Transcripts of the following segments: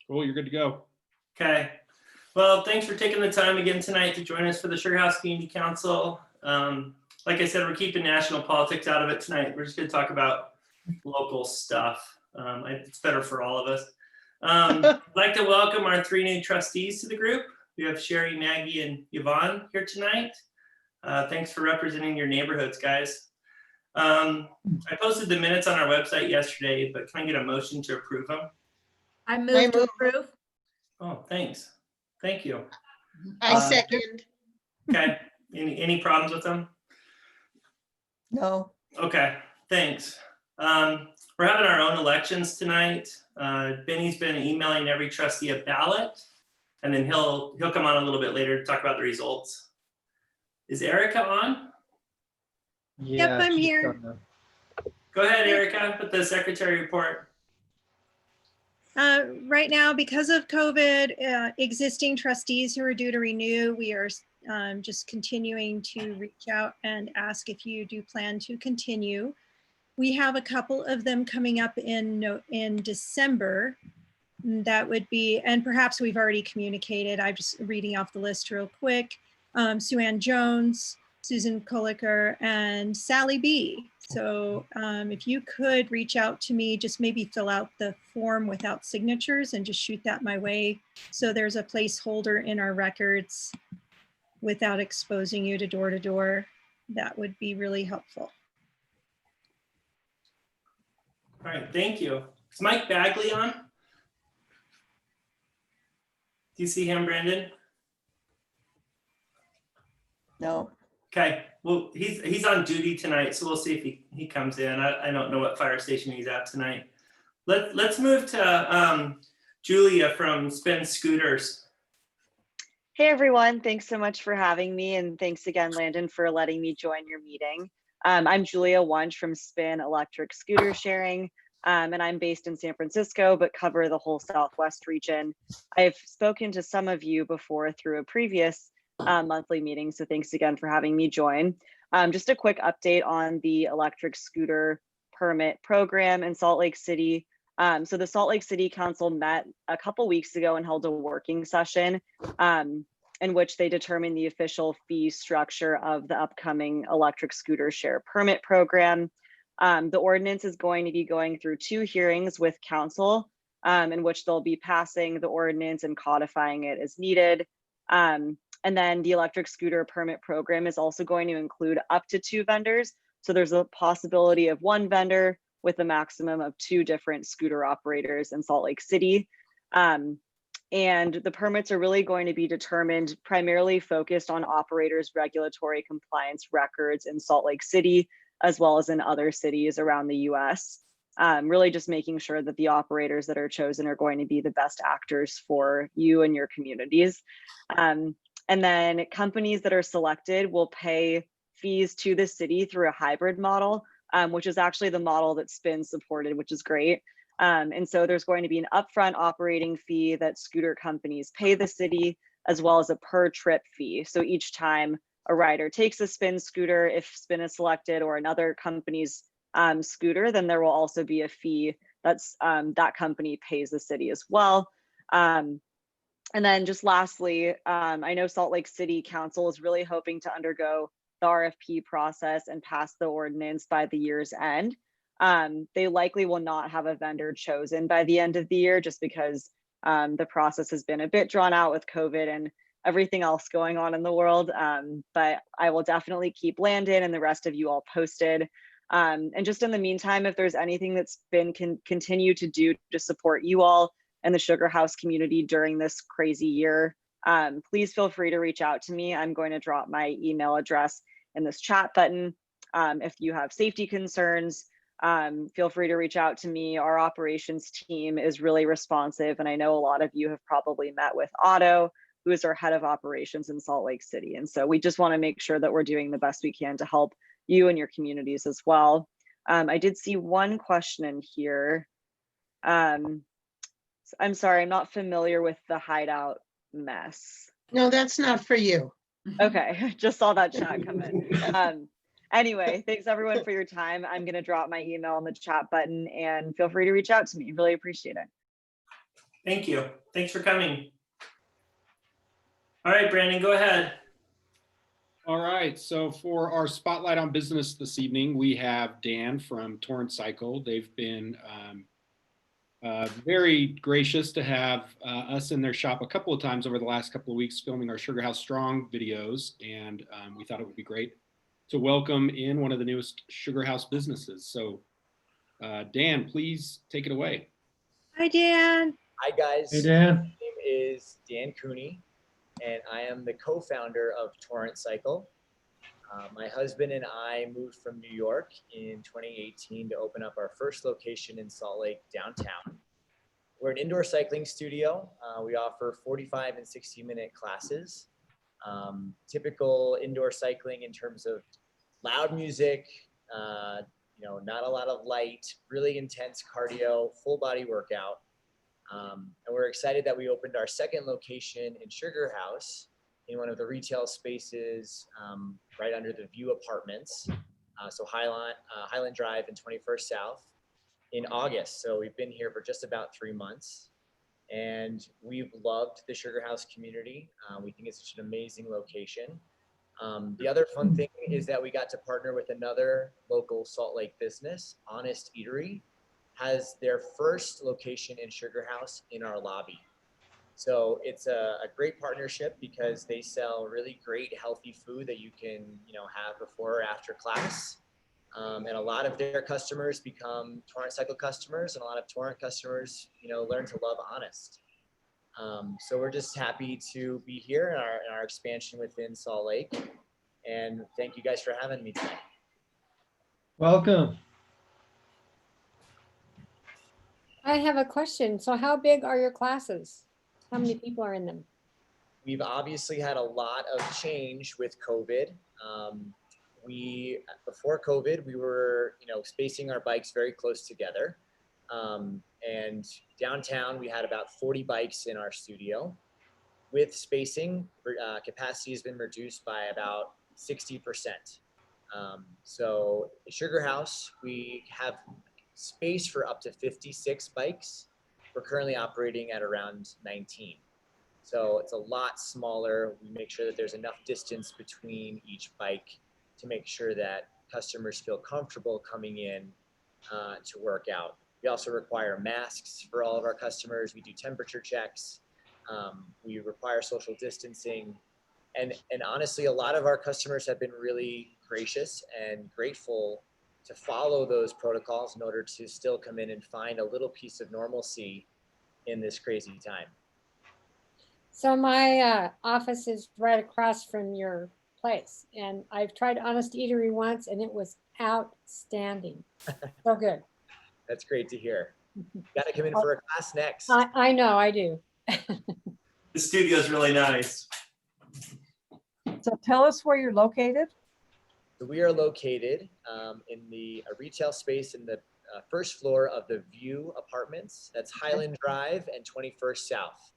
Cool, you're good to go. Okay. Well, thanks for taking the time again tonight to join us for the Sugar House Community Council. Like I said, we're keeping national politics out of it tonight. We're just going to talk about local stuff. It's better for all of us. I'd like to welcome our 3 new trustees to the group. We have Sherry, Maggie, and Yvonne here tonight. Thanks for representing your neighborhoods, guys. I posted the minutes on our website yesterday, but can I get a motion to approve them? I move to approve. Oh, thanks. Thank you. I second. Okay. Any problems with them? No. Okay, thanks. We're having our own elections tonight. Benny's been emailing every trustee a ballot, and then he'll come on a little bit later to talk about the results. Is Erica on? Yep, I'm here. Go ahead, Erica, with the secretary report. Right now, because of COVID, existing trustees who are due to renew, we are just continuing to reach out and ask if you do plan to continue. We have a couple of them coming up in December. That would be, and perhaps we've already communicated. I'm just reading off the list real quick. Sue Ann Jones, Susan Koliker, and Sally B. So if you could reach out to me, just maybe fill out the form without signatures and just shoot that my way. So there's a placeholder in our records without exposing you to door, that would be really helpful. All right, thank you. Is Mike Bagley on? Do you see him, Brandon? No. Okay, well, he's on duty tonight, so we'll see if he comes in. I don't know what fire station he's at tonight. Let's move to Julia from Spin Scooters. Hey everyone, thanks so much for having me, and thanks again, Landon, for letting me join your meeting. I'm Julia Wunsch from Spin Electric Scooter Sharing, and I'm based in San Francisco, but cover the whole Southwest region. I've spoken to some of you before through a previous monthly meeting, so thanks again for having me join. Just a quick update on the electric scooter permit program in Salt Lake City. So the Salt Lake City Council met a couple weeks ago and held a working session in which they determined the official fee structure of the upcoming electric scooter share permit program. The ordinance is going to be going through 2 hearings with council in which they'll be passing the ordinance and codifying it as needed. And then the electric scooter permit program is also going to include up to 2 vendors. So there's a possibility of 1 vendor with a maximum of 2 different scooter operators in Salt Lake City. And the permits are really going to be determined primarily focused on operators' regulatory compliance records in Salt Lake City, as well as in other cities around the US. Really just making sure that the operators that are chosen are going to be the best actors for you and your communities. And then companies that are selected will pay fees to the city through a hybrid model, which is actually the model that Spin supported, which is great. And so there's going to be an upfront operating fee that scooter companies pay the city, as well as a per trip fee. So each time a rider takes a Spin scooter, if Spin is selected or another company's scooter, then there will also be a fee that's that company pays the city as well. And then just lastly, I know Salt Lake City Council is really hoping to undergo the RFP process and pass the ordinance by the year's end. They likely will not have a vendor chosen by the end of the year just because the process has been a bit drawn out with COVID and everything else going on in the world. But I will definitely keep Landon and the rest of you all posted. And just in the meantime, if there's anything that's been continue to do to support you all and the Sugar House community during this crazy year, please feel free to reach out to me. I'm going to drop my email address in this chat button. If you have safety concerns, feel free to reach out to me. Our operations team is really responsive, and I know a lot of you have probably met with Otto, who is our head of operations in Salt Lake City. And so we just want to make sure that we're doing the best we can to help you and your communities as well. I did see one question in here. I'm sorry, I'm not familiar with the hideout mess. No, that's not for you. Okay, just saw that chat come in. Anyway, thanks everyone for your time. I'm gonna drop my email in the chat button and feel free to reach out to me. Really appreciate it. Thank you. Thanks for coming. All right, Brandon, go ahead. All right, so for our spotlight on business this evening, we have Dan from Torrent Cycle. They've been very gracious to have us in their shop a couple of times over the last couple of weeks filming our Sugar House Strong videos, and we thought it would be great to welcome in one of the newest Sugar House businesses. So Dan, please take it away. Hi, Dan. Hi, guys. Hey, Dan. My name is Dan Cooney, and I am the co-founder of Torrent Cycle. My husband and I moved from New York in 2018 to open up our first location in Salt Lake downtown. We're an indoor cycling studio. We offer 45 and 60-minute classes. Typical indoor cycling in terms of loud music, not a lot of light, really intense cardio, full body workout. And we're excited that we opened our second location in Sugar House in one of the retail spaces right under the View Apartments. So Highland Drive and 21st South in August. So we've been here for just about 3 months, and we've loved the Sugar House community. We think it's such an amazing location. The other fun thing is that we got to partner with another local Salt Lake business, Honest Eatery, has their first location in Sugar House in our lobby. So it's a great partnership because they sell really great healthy food that you can have before or after class. And a lot of their customers become Torrent Cycle customers, and a lot of Torrent customers learn to love Honest. So we're just happy to be here in our expansion within Salt Lake, and thank you guys for having me tonight. Welcome. I have a question. So how big are your classes? How many people are in them? We've obviously had a lot of change with COVID. Before COVID, we were, spacing our bikes very close together. And downtown, we had about 40 bikes in our studio. With spacing, capacity has been reduced by about 60%. So at Sugar House, we have space for up to 56 bikes. We're currently operating at around 19. So it's a lot smaller. We make sure that there's enough distance between each bike to make sure that customers feel comfortable coming in to work out. We also require masks for all of our customers. We do temperature checks. We require social distancing. And honestly, a lot of our customers have been really gracious and grateful to follow those protocols in order to still come in and find a little piece of normalcy in this crazy time. So my office is right across from your place, and I've tried Honest Eatery once and it was outstanding. So good. That's great to hear. You got to come in for a class next. I know, I do. The studio is really nice. So tell us where you're located. So we are located in a retail space in the first floor of the View Apartments. That's Highland Drive and 21st South.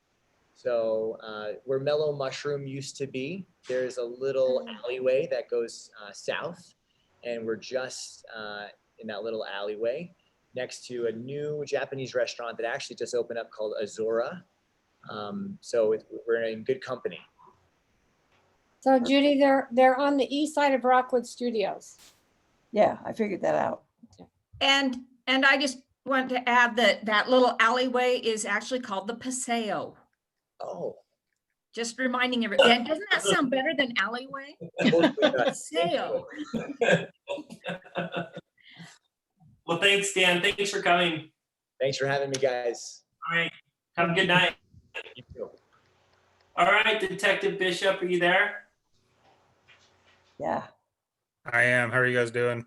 So where Mellow Mushroom used to be, there's a little alleyway that goes south, and we're just in that little alleyway next to a new Japanese restaurant that actually just opened up called Azora. So we're in good company. So Judy, they're on the east side of Rockwood Studios. Yeah, I figured that out. And I just want to add that little alleyway is actually called the Paseo. Oh. Just reminding everyone. And doesn't that sound better than alleyway? Paseo. Well, thanks, Dan. Thanks for coming. Thanks for having me, guys. All right. Have a good night. You too. All right, Detective Bishop, are you there? Yeah, I am. How are you guys doing?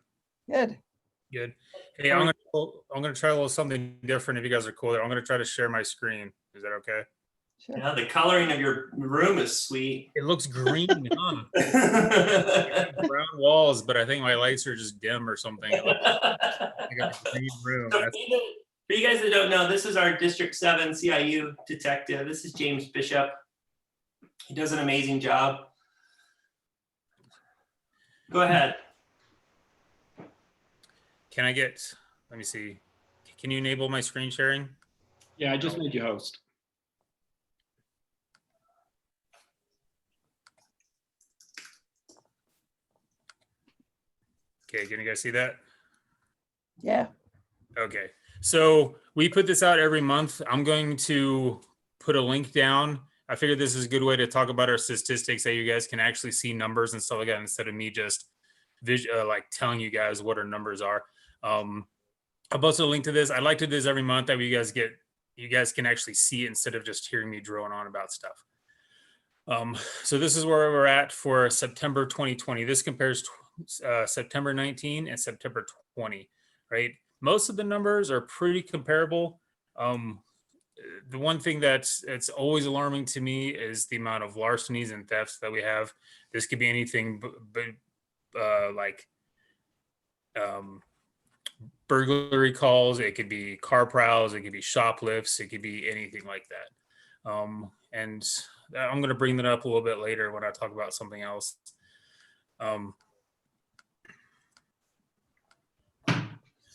good. Good. Hey, I'm gonna try a little something different if you guys are cool. I'm gonna try to share my screen. Is that okay? Sure. Yeah, the coloring of your room is sweet. It looks green, huh? Brown walls, but I think my lights are just dim or something. It looks like a green room. So for you guys that don't know, this is our District 7 CIU detective. This is James Bishop. He does an amazing job. Go ahead. Can I get, let me see. Can you enable my screen sharing? Yeah, I just made you host. Okay, can you guys see that? Yeah. Okay, so we put this out every month. I'm going to put a link down. I figured this is a good way to talk about our statistics, that you guys can actually see numbers and stuff like that instead of me just like telling you guys what our numbers are. I'll post a link to this. I like to do this every month, that you guys can actually see it instead of just hearing me drone on about stuff. So this is where we're at for September 2020. This compares September 19 and September 20, right? Most of the numbers are pretty comparable. The one thing it's always alarming to me is the amount of larcenies and thefts that we have. This could be anything but like burglary calls. It could be car prowls. It could be shoplifts. It could be anything like that. And I'm going to bring that up a little bit later when I talk about something else.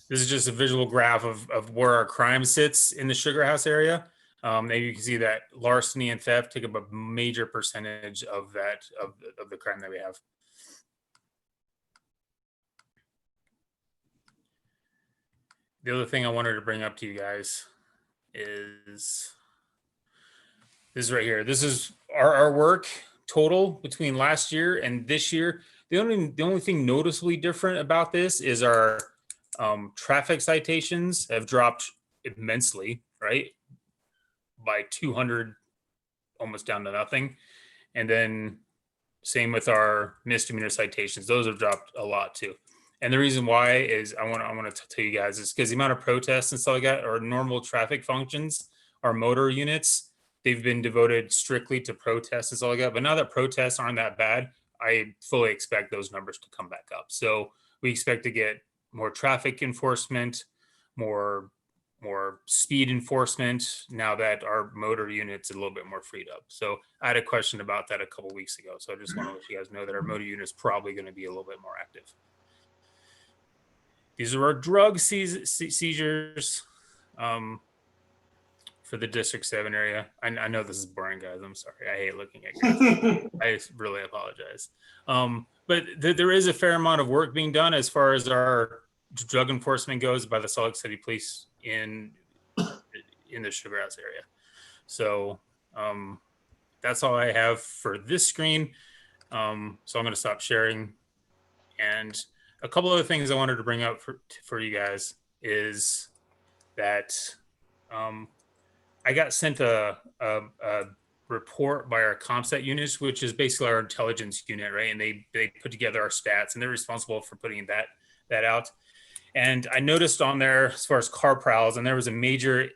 This is just a visual graph of where our crime sits in the Sugar House area. Maybe you can see that larceny and theft take up a major percentage of the crime that we have. The other thing I wanted to bring up to you guys is this right here. This is our work total between last year and this year. The only thing noticeably different about this is our traffic citations have dropped immensely, right? By 200, almost down to nothing. And then same with our misdemeanor citations. Those have dropped a lot too. And the reason why is I want to tell you guys is because the amount of protests and stuff like that, or normal traffic functions, our motor units, they've been devoted strictly to protests and stuff like that. But now that protests aren't that bad, I fully expect those numbers to come back up. So we expect to get more traffic enforcement, more speed enforcement now that our motor unit's a little bit more freed up. So I had a question about that a couple weeks ago. So I just want to let you guys know that our motor unit is probably going to be a little bit more active. These are our drug seizures for the District 7 area. I know this is boring, guys. I'm sorry. I hate looking at guys. I really apologize. But there is a fair amount of work being done as far as our drug enforcement goes by the Salt Lake City Police in the Sugar House area. So that's all I have for this screen. So I'm going to stop sharing. And a couple other things I wanted to bring up for you guys is that I got sent a report by our CompStat units, which is basically our intelligence unit, right? And they put together our stats, and they're responsible for putting that out. And I noticed on there, as far as car prowls, and there was a major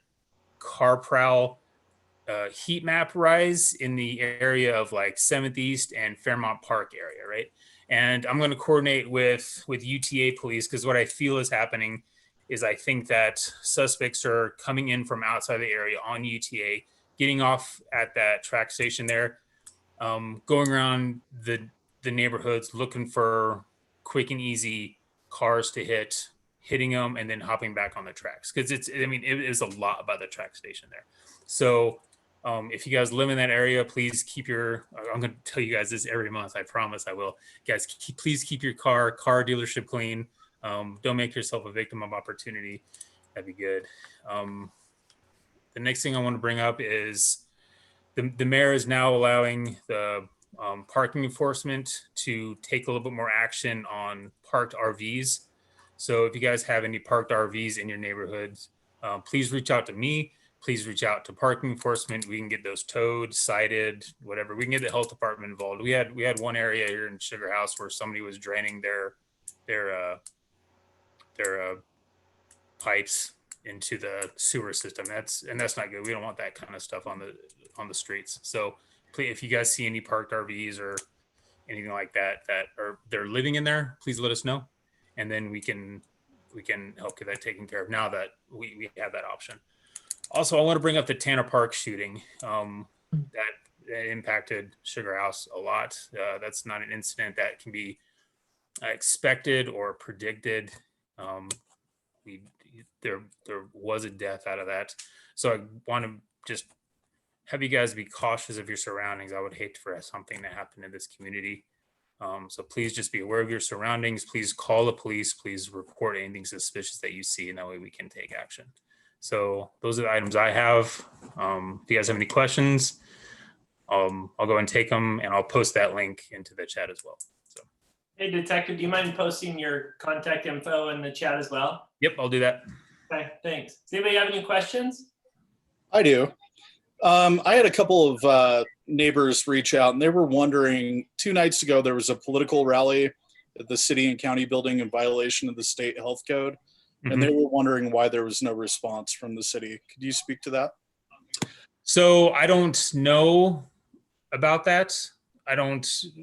car prowl heat map rise in the area of like 7th East and Fairmount Park area, right? And I'm going to coordinate with UTA police, because what I feel is happening is I think that suspects are coming in from outside the area on UTA, getting off at that track station there, going around the neighborhoods looking for quick and easy cars to hitting them, and then hopping back on the tracks. Because it is a lot about the track station there. So if you guys live in that area, please I'm going to tell you guys this every month. I promise I will. Guys, please keep your car dealership clean. Don't make yourself a victim of opportunity. That'd be good. The next thing I want to bring up is the mayor is now allowing the parking enforcement to take a little bit more action on parked RVs. So if you guys have any parked RVs in your neighborhoods, please reach out to me. Please reach out to parking enforcement. We can get those towed, cited, whatever. We can get the health department involved. We had one area here in Sugar House where somebody was draining their pipes into the sewer system. That's not good. We don't want that kind of stuff on the streets. So please, if you guys see any parked RVs or anything like that they're living in there, please let us know, and then we can help get that taken care of now that we have that option. Also, I want to bring up the Tanner Park shooting that impacted Sugar House a lot. That's not an incident that can be expected or predicted. There was a death out of that. So I want to just have you guys be cautious of your surroundings. I would hate for something to happen in this community. So please just be aware of your surroundings. Please call the police. Please report anything suspicious that you see, and that way we can take action. So those are the items I have. If you guys have any questions, I'll go ahead and take them, and I'll post that link into the chat as well. So, Hey, Detective, do you mind posting your contact info in the chat as well? yep, I'll do that. Okay, thanks. Does anybody have any questions? I do. I had a couple of neighbors reach out, and they were wondering, 2 nights ago, there was a political rally at the city and county building in violation of the state health code. And they were wondering why there was no response from the city. Could you speak to that? So I don't know about that.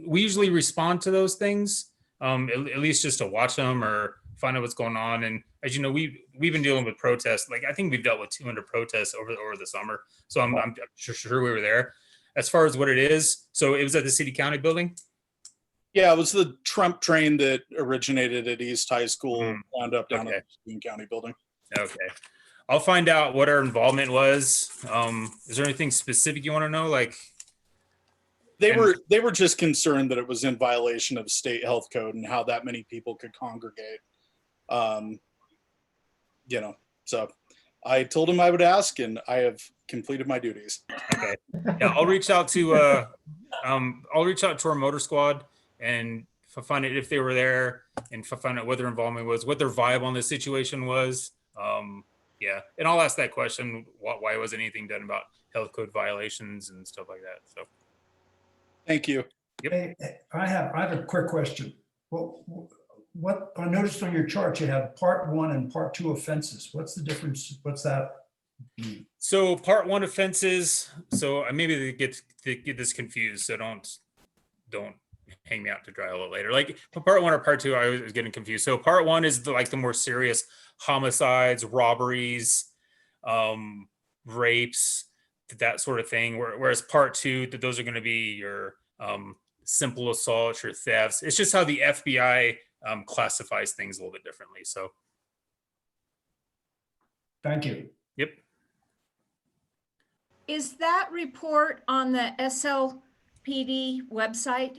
We usually respond to those things, at least just to watch them or find out what's going on. And as you know, we've been dealing with protests. Like, I think we've dealt with 200 protests over the summer. So I'm sure we were there. As far as what it is, so it was at the city county building. Yeah, it was the Trump train that originated at East High School, wound up down Okay. at the Union County building. Okay. I'll find out what our involvement was. Is there anything specific you want to know? Like, They were just concerned that it was in violation of state health code and how that many people could congregate. So I told him I would ask, and I have completed my duties. okay. Yeah, I'll reach out to our motor squad and find out if they were there and find out what their involvement was, what their vibe on the situation was. Yeah, and I'll ask that question: why wasn't anything done about health code violations and stuff like that? So, thank you. Yep. Hey, I have a quick question. What I noticed on your chart, you have part 1 and part 2 offenses. What's the difference? What's that mean? So part 1 offenses. So maybe they get this confused. So don't hang me out to dry a little later. Like part 1 or part 2, I was getting confused. So part 1 is the more serious homicides, robberies, rapes, that sort of thing. Whereas part 2, those are going to be your simple assaults, your thefts. It's just how the FBI classifies things a little bit differently. So, Thank you. yep. Is that report on the SLPD website?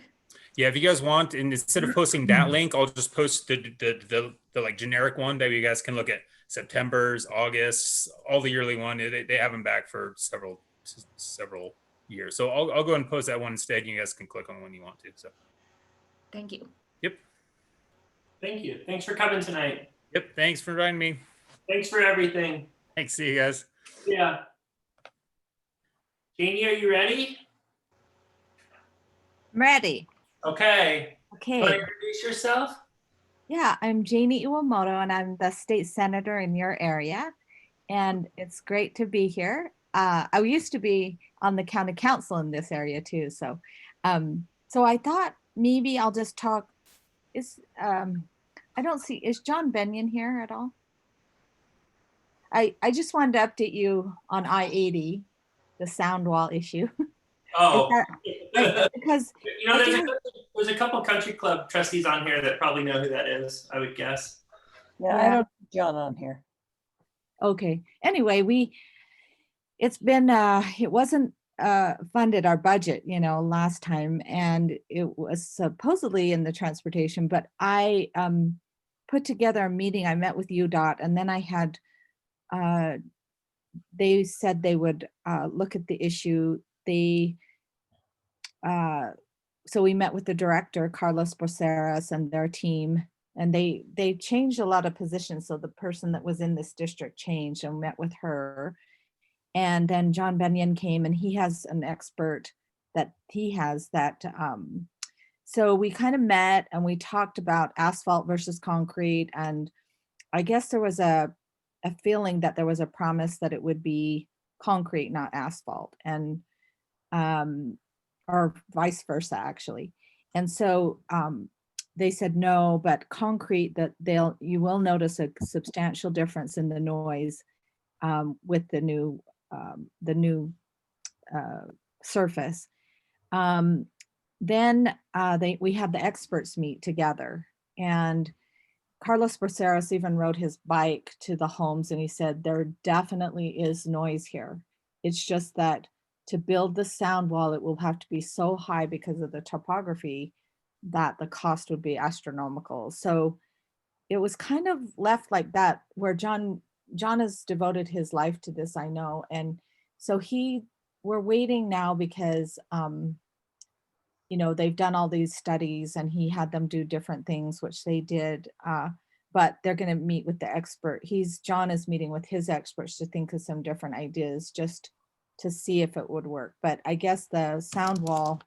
Yeah, if you guys want, and instead of posting that link, I'll just post the like generic one that you guys can look at September's, August, all the yearly one. They have them back for several years. So I'll go ahead and post that one instead. You guys can click on when you want to. So, Thank you. yep. Thank you. Thanks for coming tonight. Yep. Thanks for inviting me. Thanks for everything. Thanks. See you guys. Yeah. Janie, are you ready? I'm ready. Okay. Okay. Want to introduce yourself? Yeah, I'm Janie Iwamoto, and I'm the state senator in your area. And it's great to be here. I used to be on the county council in this area too. So I thought maybe I'll just talk. I don't see, is John Benyon here at all? I just wanted to update you on I-80, the sound wall issue. Oh. Because you know, there's a couple country club trustees on here that probably know who that is, I would guess. Yeah, I don't see John on here. Okay. Anyway, it's been it wasn't funded, our budget, last time, and it was supposedly in the transportation, but I put together a meeting. I met with UDOT, and then I had they said they would look at the issue. So we met with the director, Carlos Boceras, and their team, and they changed a lot of positions. So the person that was in this district changed, and met with her. And then John Benyon came, and he has an expert that he has that. So we kind of met and we talked about asphalt versus concrete. And I guess there was a feeling that there was a promise that it would be concrete, not asphalt. And or vice versa, actually. And so they said no, but concrete, that you will notice a substantial difference in the noise with the new surface. Then we had the experts meet together, and Carlos Boceras even rode his bike to the homes, and he said there definitely is noise here. It's just that to build the sound wall, it will have to be so high because of the topography that the cost would be astronomical. So it was kind of left like that, where John has devoted his life to this, I know. And so we're waiting now because, they've done all these studies and he had them do different things, which they did. But they're going to meet with the expert. John is meeting with his experts to think of some different ideas just to see if it would work. But I guess the sound wall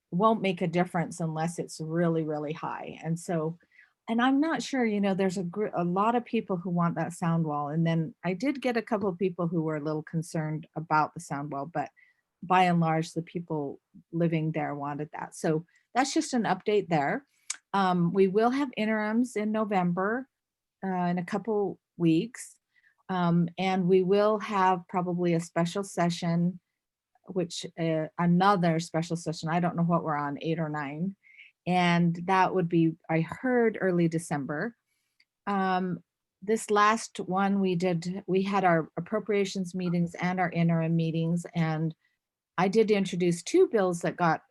won't make a difference unless it's really, really high. And I'm not sure, there's a lot of people who want that sound wall. And then I did get a couple of people who were a little concerned about the sound wall, but by and large, the people living there wanted that. So that's just an update there. We will have interims in November, in a couple weeks. And we will have probably a special session, another special session. I don't know what we're on, 8 or 9. And that would be, I heard, early December. This last one we had our appropriations meetings and our interim meetings. And I did introduce 2 bills that got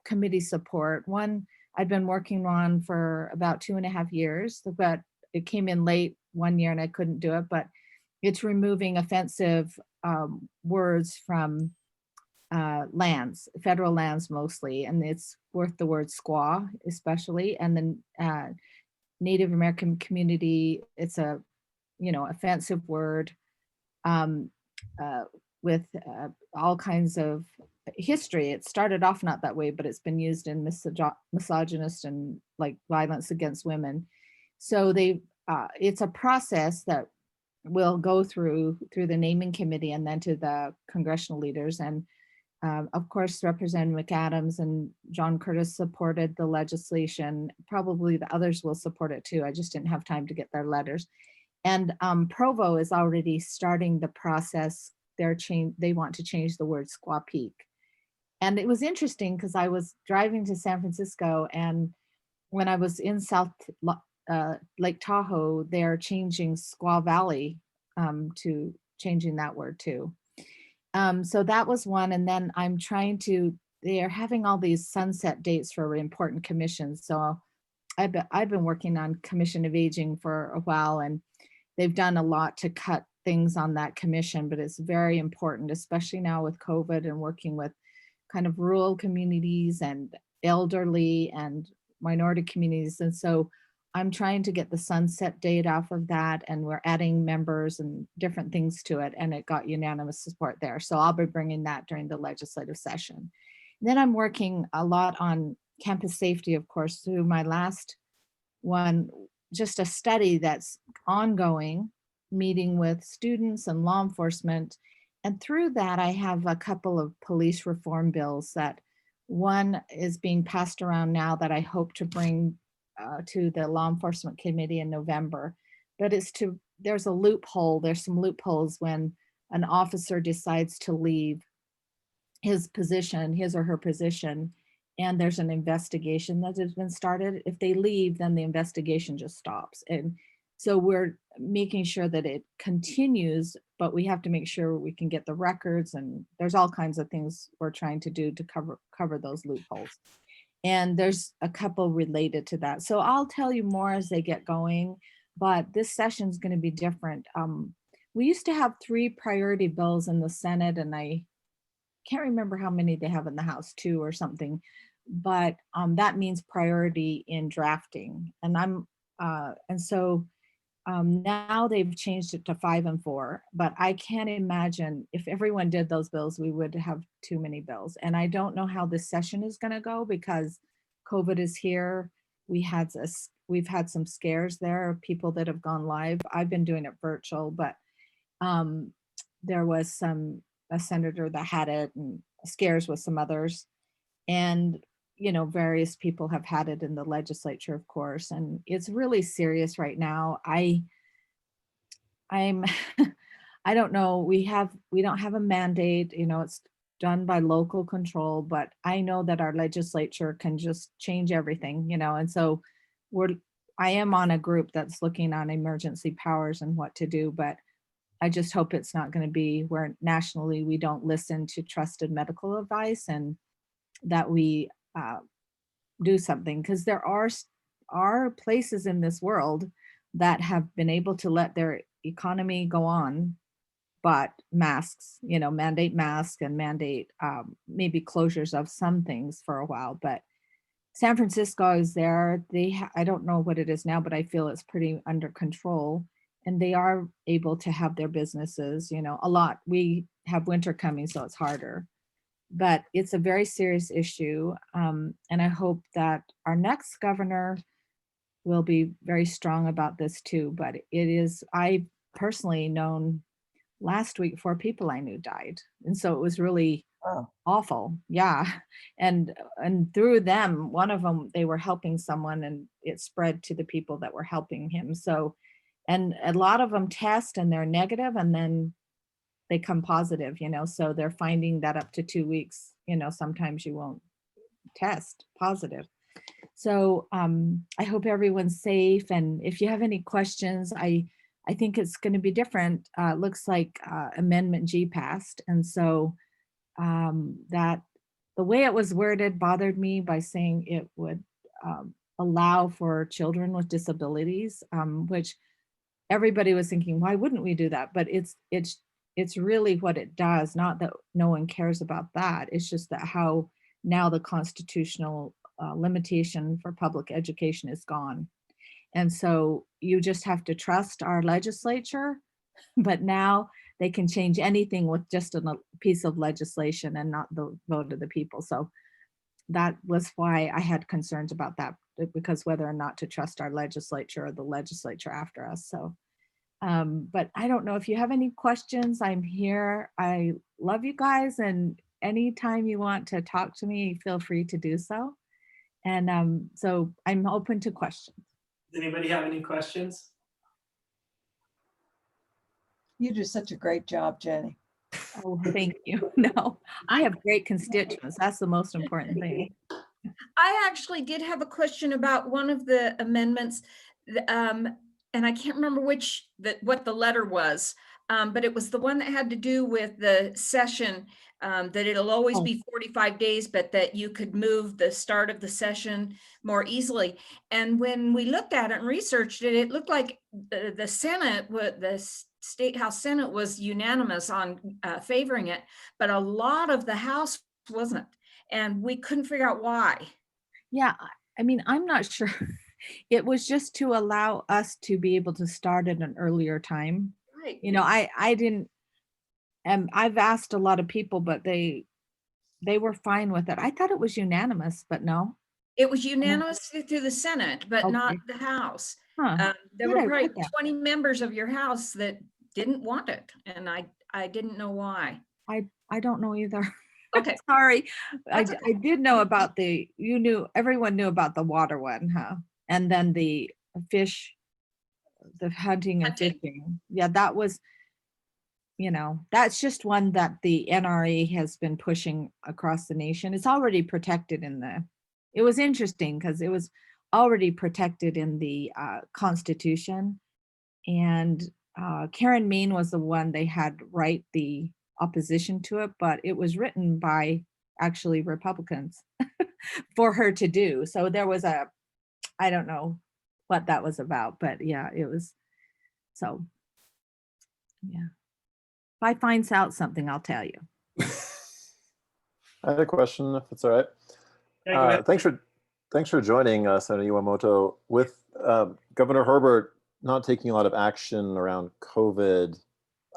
committee support. One I'd been working on for about 2.5 years, but it came in late one year and I couldn't do it, but it's removing offensive words from lands, federal lands mostly, and it's worth the word squaw especially, and then Native American community, it's a offensive word with all kinds of history. It started off not that way, but it's been used in misogynist and like violence against women. So it's a process that will go through the naming committee and then to the congressional leaders. And of course, Representative McAdams and John Curtis supported the legislation. Probably the others will support it too. I just didn't have time to get their letters. And Provo is already starting the process. They want to change the word Squaw Peak. And it was interesting because I was driving to San Francisco, and when I was in Lake Tahoe, they're changing Squaw Valley to changing that word too. So that was one. And then they are having all these sunset dates for important commissions. So I've been working on Commission of Aging for a while, and they've done a lot to cut things on that commission, but it's very important, especially now with COVID and working with kind of rural communities and elderly and minority communities. And so I'm trying to get the sunset date off of that, and we're adding members and different things to it, and it got unanimous support there. So I'll be bringing that during the legislative session. And then I'm working a lot on campus safety, of course, through my last one, just a study that's ongoing, meeting with students and law enforcement. And through that, I have a couple of police reform bills that one is being passed around now that I hope to bring to the law enforcement committee in November. But there's a loophole. There's some loopholes when an officer decides to leave his or her position, and there's an investigation that has been started. If they leave, then the investigation just stops. And so we're making sure that it continues, but we have to make sure we can get the records, and there's all kinds of things we're trying to do to cover those loopholes. And there's a couple related to that. So I'll tell you more as they get going, but this session is going to be different. We used to have 3 priority bills in the Senate, and I can't remember how many they have in the House, 2 or something, but that means priority in drafting. And so now they've changed it to 5 and 4, but I can't imagine if everyone did those bills, we would have too many bills. And I don't know how this session is going to go because COVID is here. We've had some scares there of people that have gone live. I've been doing it virtual, but there was a senator that had it, and scares with some others. And various people have had it in the legislature, of course, and it's really serious right now. I'm I don't know, we don't have a mandate, it's done by local control, but I know that our legislature can just change everything, and so I am on a group that's looking on emergency powers and what to do, but I just hope it's not going to be where nationally we don't listen to trusted medical advice, and that we do something, because there are places in this world that have been able to let their economy go on, but masks, mandate masks and mandate maybe closures of some things for a while. But San Francisco is there. I don't know what it is now, but I feel it's pretty under control, and they are able to have their businesses, a lot. We have winter coming, so it's harder, but it's a very serious issue. And I hope that our next governor will be very strong about this too. But I personally known last week 4 people I knew died. And so it was really awful. Yeah. And through them, one of them, they were helping someone and it spread to the people that were helping him. So, and a lot of them test and they're negative and then they come positive, so they're finding that up to 2 weeks, sometimes you won't test positive. So I hope everyone's safe. And if you have any questions, I think it's going to be different. Looks like Amendment G passed. And so that the way it was worded bothered me by saying it would allow for children with disabilities, which everybody was thinking, why wouldn't we do that? But it's really what it does, not that no one cares about that. It's just that how now the constitutional limitation for public education is gone. And so you just have to trust our legislature, but now they can change anything with just a piece of legislation and not the vote of the people. So that was why I had concerns about that, because whether or not to trust our legislature or the legislature after us. So, but I don't know if you have any questions, I'm here. I love you guys. And anytime you want to talk to me, feel free to do so. And so I'm open to questions. Does anybody have any questions? You do such a great job, Jenny. Oh, thank you. No, I have great constituents. That's the most important thing. I actually did have a question about one of the amendments, and I can't remember what the letter was, but it was the one that had to do with the session, that it'll always be 45 days, but that you could move the start of the session more easily. And when we looked at it and researched it, it looked like the Senate, the State House Senate was unanimous on favoring it, but a lot of the House wasn't. And we couldn't figure out why. Yeah, I mean, I'm not sure. It was just to allow us to be able to start at an earlier time. Right. I didn't, I've asked a lot of people, but they were fine with it. I thought it was unanimous, but no. It was unanimous through the Senate, but not the House. Huh. There Good, were I probably read that. 20 members of your House that didn't want it. And I didn't know why. I don't know either. Okay. Sorry. I That's okay. did know about everyone knew about the water one, huh? And then the fish, the hunting and fishing. Yeah, that was, that's just one that the NRA has been pushing across the nation. It's already protected it was interesting because it was already protected in the Constitution. And Karen Mean was the one they had write the opposition to it, but it was written by actually Republicans for her to do. So there was I don't know what that was about, but yeah, it was. So yeah, if I find out something, I'll tell you. I had a question, if it's all right. Yeah, go ahead. Thanks for joining us, Senator Iwamoto. With Governor Herbert not taking a lot of action around COVID,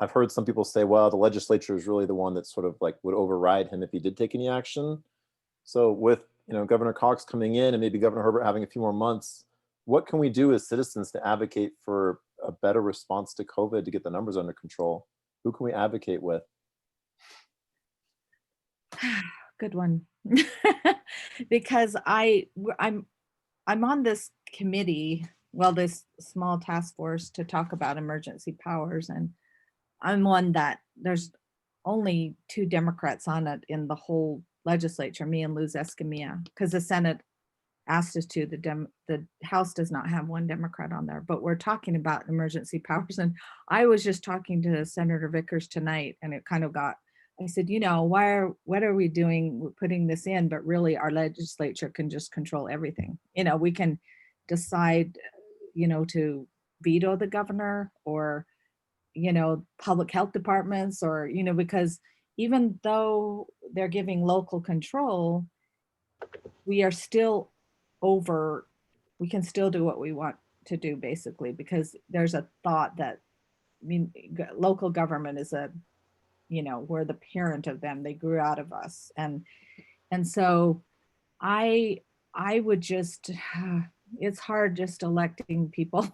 I've heard some people say, well, the legislature is really the one that sort of like would override him if he did take any action. So with Governor Cox coming in and maybe Governor Herbert having a few more months, what can we do as citizens to advocate for a better response to COVID to get the numbers under control? Who can we advocate with? Good one. Because I'm on this committee, this small task force to talk about emergency powers, and I'm one that there's only 2 Democrats on it in the whole legislature, me and Luz Escamilla, because the Senate asked us to. The House does not have 1 Democrat on there, but we're talking about emergency powers. And I was just talking to Senator Vickers tonight, and it kind of got I said, what are we doing? We're putting this in, but really our legislature can just control everything. We can decide, to veto the governor or, public health departments or, because even though they're giving local control, we are still we can still do what we want to do basically, because there's a thought that, local government is we're the parent of them. They grew out of us. And so I would just, it's hard just electing people,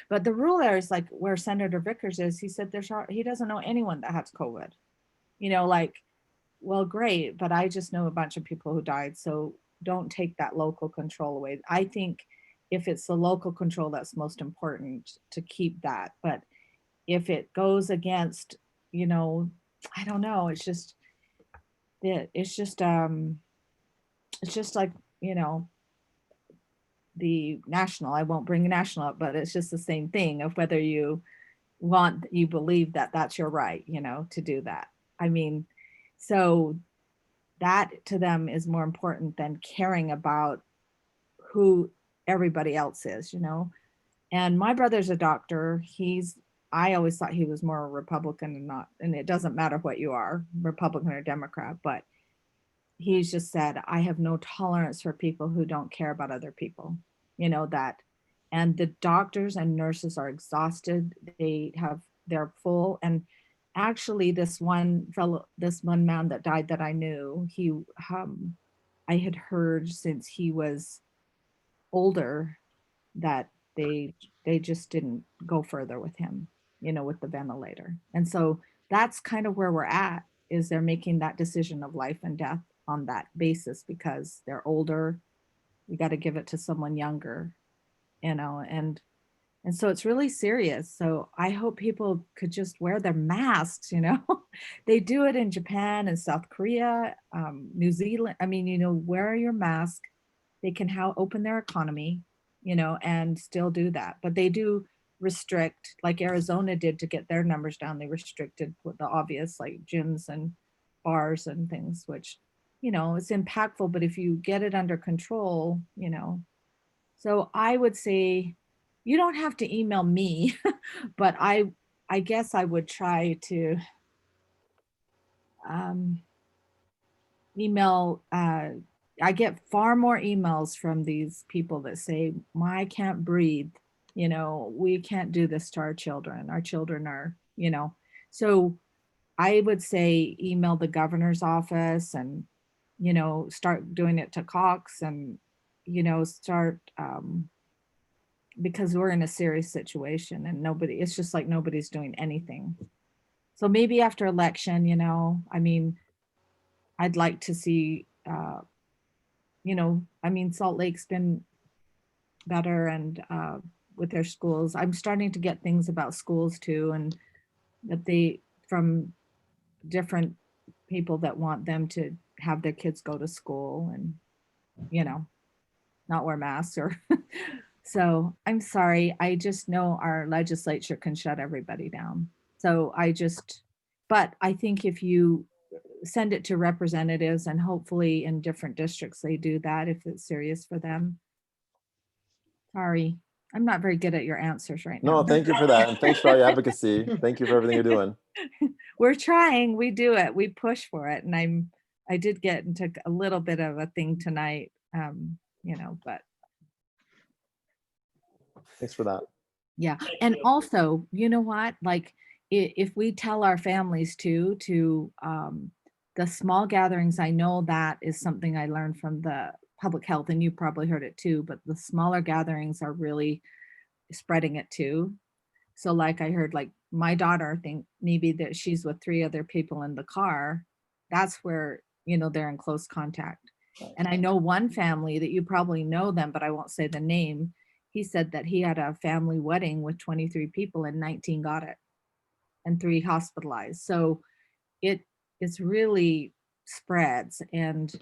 but the rule there is like where Senator Vickers is, he said he doesn't know anyone that has COVID, well, great, but I just know a bunch of people who died. So don't take that local control away. I think if it's the local control, that's most important to keep that. But if it goes against, I don't know, it's just like, the national, I won't bring national up, but it's just the same thing of whether you believe that that's your right, to do that. So that to them is more important than caring about who everybody else is, And my brother's a doctor. I always thought he was more Republican and it doesn't matter what you are, Republican or Democrat, but he's just said, I have no tolerance for people who don't care about other people, and the doctors and nurses are exhausted. They're full. And actually this one man that died that I knew, I had heard since he was older that they just didn't go further with him, with the ventilator. And so that's kind of where we're at, is they're making that decision of life and death on that basis because they're older. You got to give it to someone younger, and so it's really serious. So I hope people could just wear their masks, They do it in Japan and South Korea, New Zealand. Wear your mask. They can open their economy, and still do that. But they do restrict, like Arizona did to get their numbers down. They restricted the obvious, like gyms and bars and things, which, it's impactful, but if you get it under control, So I would say, you don't have to email me, but I guess I would try to email. I get far more emails from these people that say, I can't breathe. We can't do this to our children. Our children are, So I would say email the governor's office and, start doing it to Cox and, start, because we're in a serious situation and it's just like nobody's doing anything. So maybe after election, I'd like to see, Salt Lake's been better and with their schools. I'm starting to get things about schools too, and that from different people that want them to have their kids go to school and, not wear masks or so I'm sorry. I just know our legislature can shut everybody down. So but I think if you send it to representatives and hopefully in different districts, they do that if it's serious for them. Sorry, I'm not very good at your answers right now. No, thank you for that. And thanks for all your advocacy. Thank you for everything you're doing. We're trying, we do it, we push for it. And I did get into a little bit of a thing tonight, but. Thanks for that. Yeah. And also, you know what, like if we tell our families to the small gatherings, I know that is something I learned from the public health, and you probably heard it too, but the smaller gatherings are really spreading it too. So like I heard, like my daughter think maybe that she's with 3 other people in the car. That's where, they're in close contact. And I know one family that you probably know them, but I won't say the name. He said that he had a family wedding with 23 people and 19 got it and 3 hospitalized. So it's really spreads and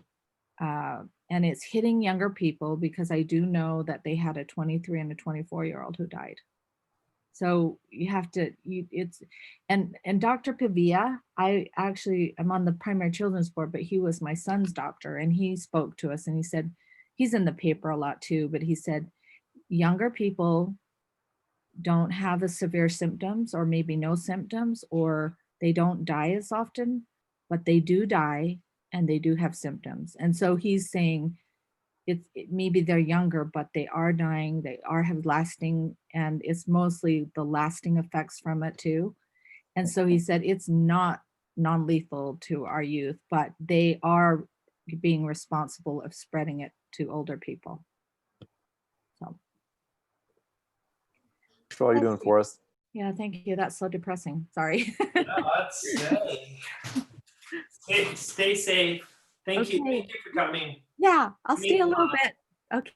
it's hitting younger people because I do know that they had a 23 and a 24-year-old who died. So you have to, and Dr. Pavia, I'm on the primary children's board, but he was my son's doctor, and he spoke to us and he said, he's in the paper a lot too, but he said, younger people don't have as severe symptoms or maybe no symptoms, or they don't die as often, but they do die and they do have symptoms. And so he's saying maybe they're younger, but they are dying, they have lasting, and it's mostly the lasting effects from it too. And so he said it's not non-lethal to our youth, but they are being responsible of spreading it to older people. So. For all you're doing for us. Yeah, thank you. That's so depressing. Sorry. Stay safe. Thank you. Okay. Thank you for coming. Yeah, I'll stay a Meanwhile- little bit. Okay.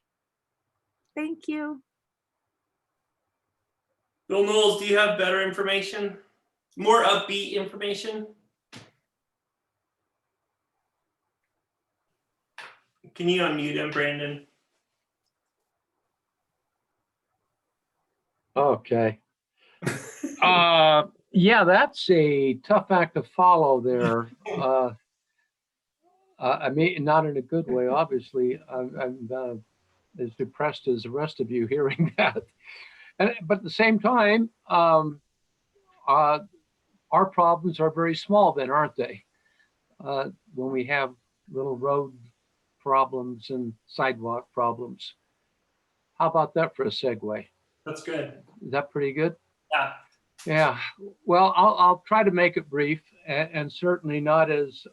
Thank you. Bill Knowles, do you have better information? More upbeat information? Can you unmute him, Brandon? Okay. Yeah, that's a tough act to follow there. I mean, not in a good way, obviously. I'm as depressed as the rest of you hearing that. But at the same time, our problems are very small then, aren't they? When we have little road problems and sidewalk problems. How about that for a segue? That's good. Is that pretty good? Yeah. Yeah. Well, I'll try to make it brief, and certainly not as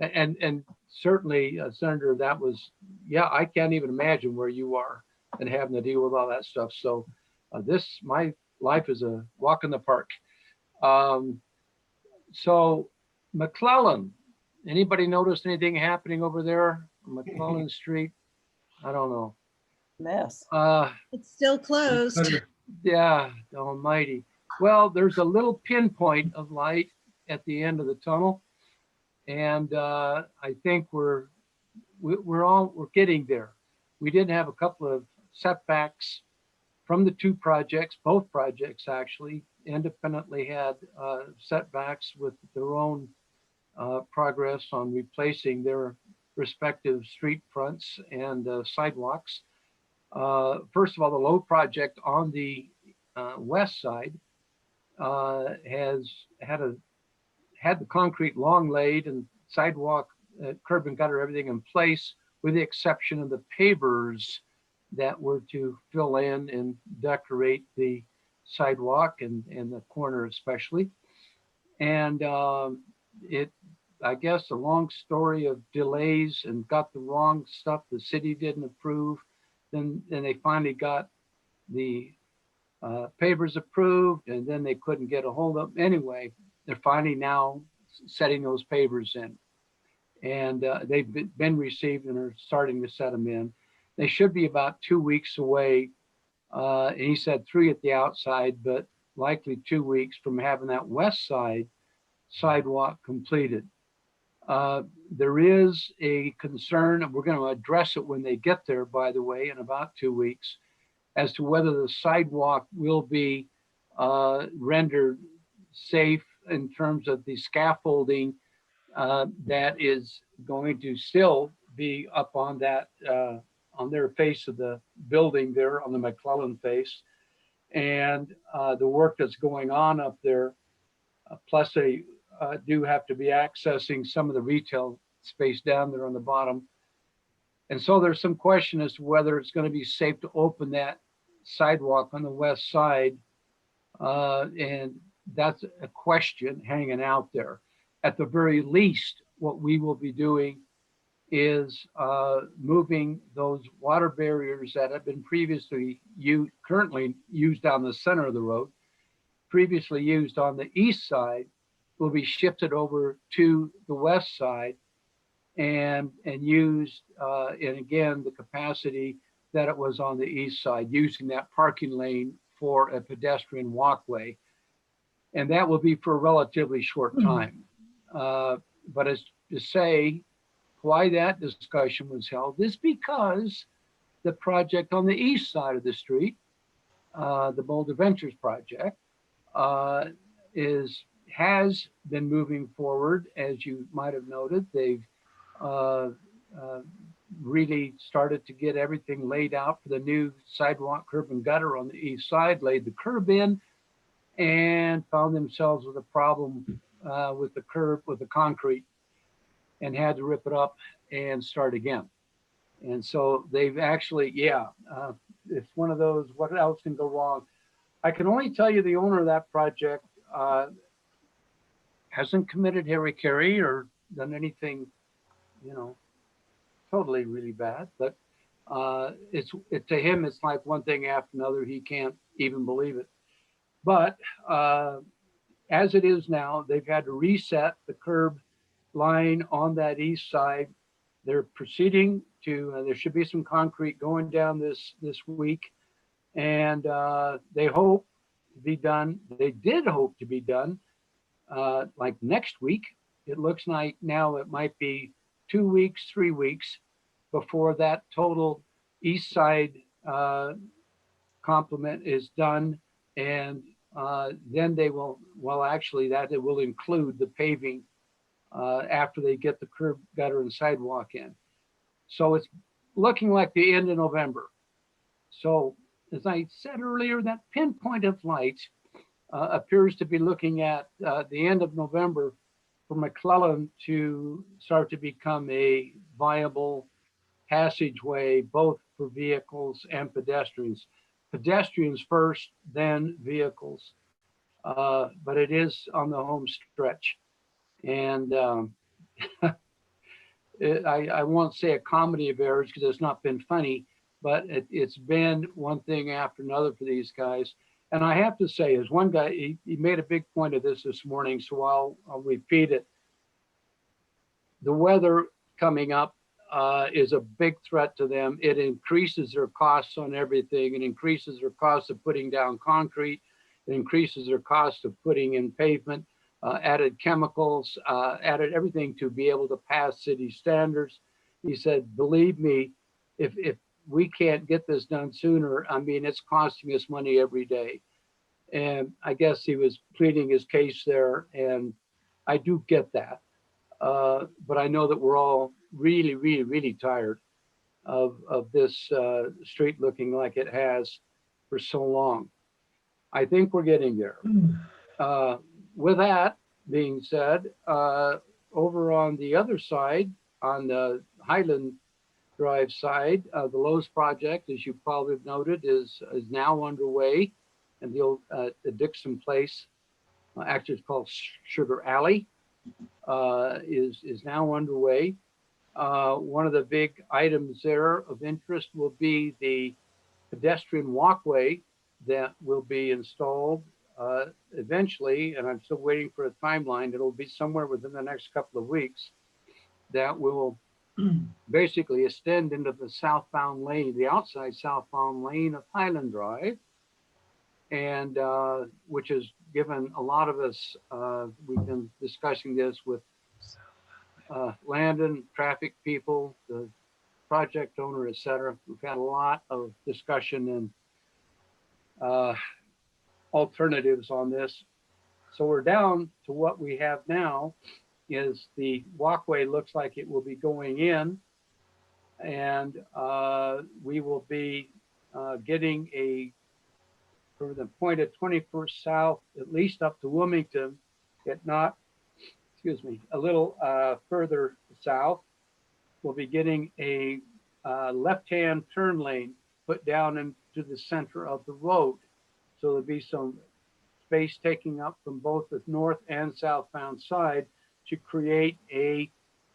and certainly, Senator, that was, yeah, I can't even imagine where you are and having to deal with all that stuff. So my life is a walk in the park. So McClellan, anybody notice anything happening over there on McClellan Street? I don't know. Mess. It's still closed. Yeah, almighty. Well, there's a little pinpoint of light at the end of the tunnel. And I think we're getting there. We did have a couple of setbacks from the two projects. Both projects actually independently had setbacks with their own progress on replacing their respective street fronts and sidewalks. First of all, the Low project on the west side has had the concrete long laid and sidewalk, curb and gutter, everything in place, with the exception of the pavers that were to fill in and decorate the sidewalk and the corner especially. And I guess a long story of delays and got the wrong stuff the city didn't approve. Then they finally got the pavers approved, and then they couldn't get a hold of them. Anyway, they're finally now setting those pavers in, and they've been received and are starting to set them in. They should be about 2 weeks away. And he said 3 at the outside, but likely 2 weeks from having that west side sidewalk completed. There is a concern, and we're going to address it when they get there, by the way, in about 2 weeks, as to whether the sidewalk will be rendered safe in terms of the scaffolding that is going to still be up on that on their face of the building there on the McClellan face, and the work that's going on up there. Plus they do have to be accessing some of the retail space down there on the bottom. And so there's some question as to whether it's going to be safe to open that sidewalk on the west side. And that's a question hanging out there. At the very least, what we will be doing is moving those water barriers that have been previously currently used down the center of the road, previously used on the east side, will be shifted over to the west side and used and again the capacity that it was on the east side, using that parking lane for a pedestrian walkway. And that will be for a relatively short time. But as to say why that discussion was held is because the project on the east side of the street the Boulder Ventures project, has been moving forward. As you might have noted, they've really started to get everything laid out for the new sidewalk, curb and gutter on the east side, laid the curb in, and found themselves with a problem with the curb, with the concrete, and had to rip it up and start again. And so they've actually, it's one of those, what else can go wrong? I can only tell you the owner of that project hasn't committed hara-kiri or done anything, totally really bad. But to him, it's like one thing after another. He can't even believe it. But as it is now, they've had to reset the curb line on that east side. They're proceeding to, there should be some concrete going down this week. And they hope to be done. They did hope to be done like next week. It looks like now it might be 2 weeks, 3 weeks before that total east side complement is done. And then they will, actually that it will include the paving after they get the curb, gutter, and sidewalk in. So it's looking like the end of November. So as I said earlier, that pinpoint of light appears to be looking at the end of November for McClellan to start to become a viable passageway, both for vehicles and pedestrians. Pedestrians first, then vehicles. But it is on the home stretch. And I won't say a comedy of errors because it's not been funny, but it's been one thing after another for these guys. And I have to say, as one guy, he made a big point of this morning, so I'll repeat it. The weather coming up is a big threat to them. It increases their costs on everything. It increases their cost of putting down concrete. It increases their cost of putting in pavement, added chemicals, added everything to be able to pass city standards. He said, believe me, if we can't get this done sooner, I mean, it's costing us money every day. And I guess he was pleading his case there, and I do get that. But I know that we're all really, really, really tired of this street looking like it has for so long. I think we're getting there. With that being said, over on the other side, on the Highland Drive side, the Lowe's project, as you probably have noted, is now underway. And the old the Dixon Place, actually it's called Sugar Alley, is now underway. One of the big items there of interest will be the pedestrian walkway that will be installed eventually, and I'm still waiting for a timeline. It'll be somewhere within the next couple of weeks that will basically extend into the southbound lane, the outside southbound lane of Highland Drive, and which has given a lot of us, we've been discussing this with Landon, traffic people, the project owner, et cetera. We've had a lot of discussion and alternatives on this. So we're down to what we have now is the walkway looks like it will be going in, and we will be getting from the point of 21st South, at least up to Wilmington, if not, a little further south, we'll be getting a left-hand turn lane put down into the center of the road. So there'll be some space taking up from both the north and southbound side to create a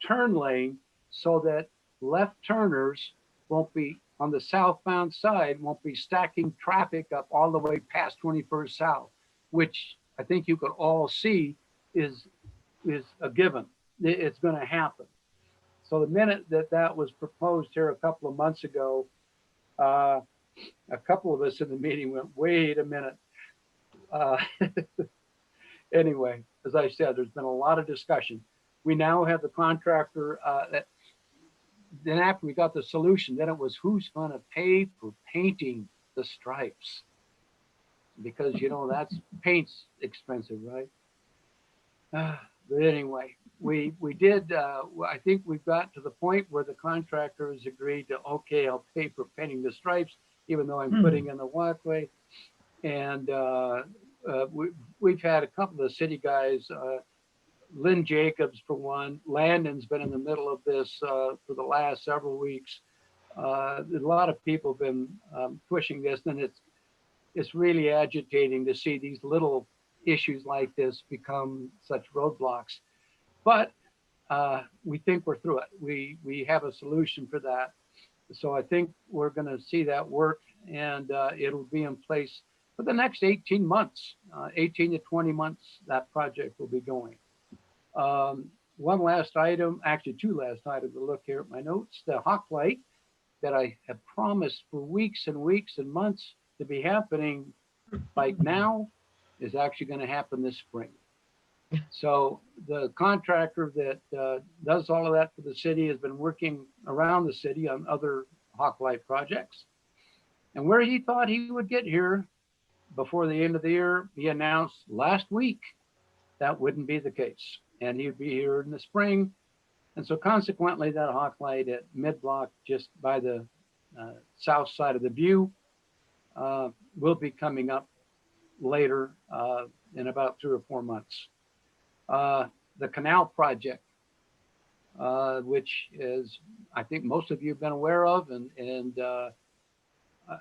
turn lane so that left turners won't be on the southbound side, won't be stacking traffic up all the way past 21st South, which I think you could all see is a given. It's going to happen. So the minute that was proposed here a couple of months ago, a couple of us in the meeting went, wait a minute. Anyway, as I said, there's been a lot of discussion. We now have the contractor then after we got the solution, then it was who's going to pay for painting the stripes. because that's paint's expensive, right? But anyway, we did, I think we've got to the point where the contractor has agreed to, okay, I'll pay for painting the stripes, even though I'm putting in the walkway. And we've had a couple of city guys, Lynn Jacobs for one. Landon's been in the middle of this for the last several weeks. A lot of people have been pushing this, and it's really agitating to see these little issues like this become such roadblocks. But we think we're through it. We have a solution for that. So I think we're going to see that work, and it'll be in place for the next 18 months, 18 to 20 months, that project will be going. One last item, actually two last items to look here at my notes. The hawk light that I have promised for weeks and weeks and months to be happening like now is actually going to happen this spring. So the contractor that does all of that for the city has been working around the city on other hawk light projects. And where he thought he would get here before the end of the year, he announced last week that wouldn't be the case. And he'd be here in the spring. And so consequently, that hawk light at mid-block, just by the south side of the view, will be coming up later in about 3 or 4 months. The canal project, which is, I think most of you have been aware of, and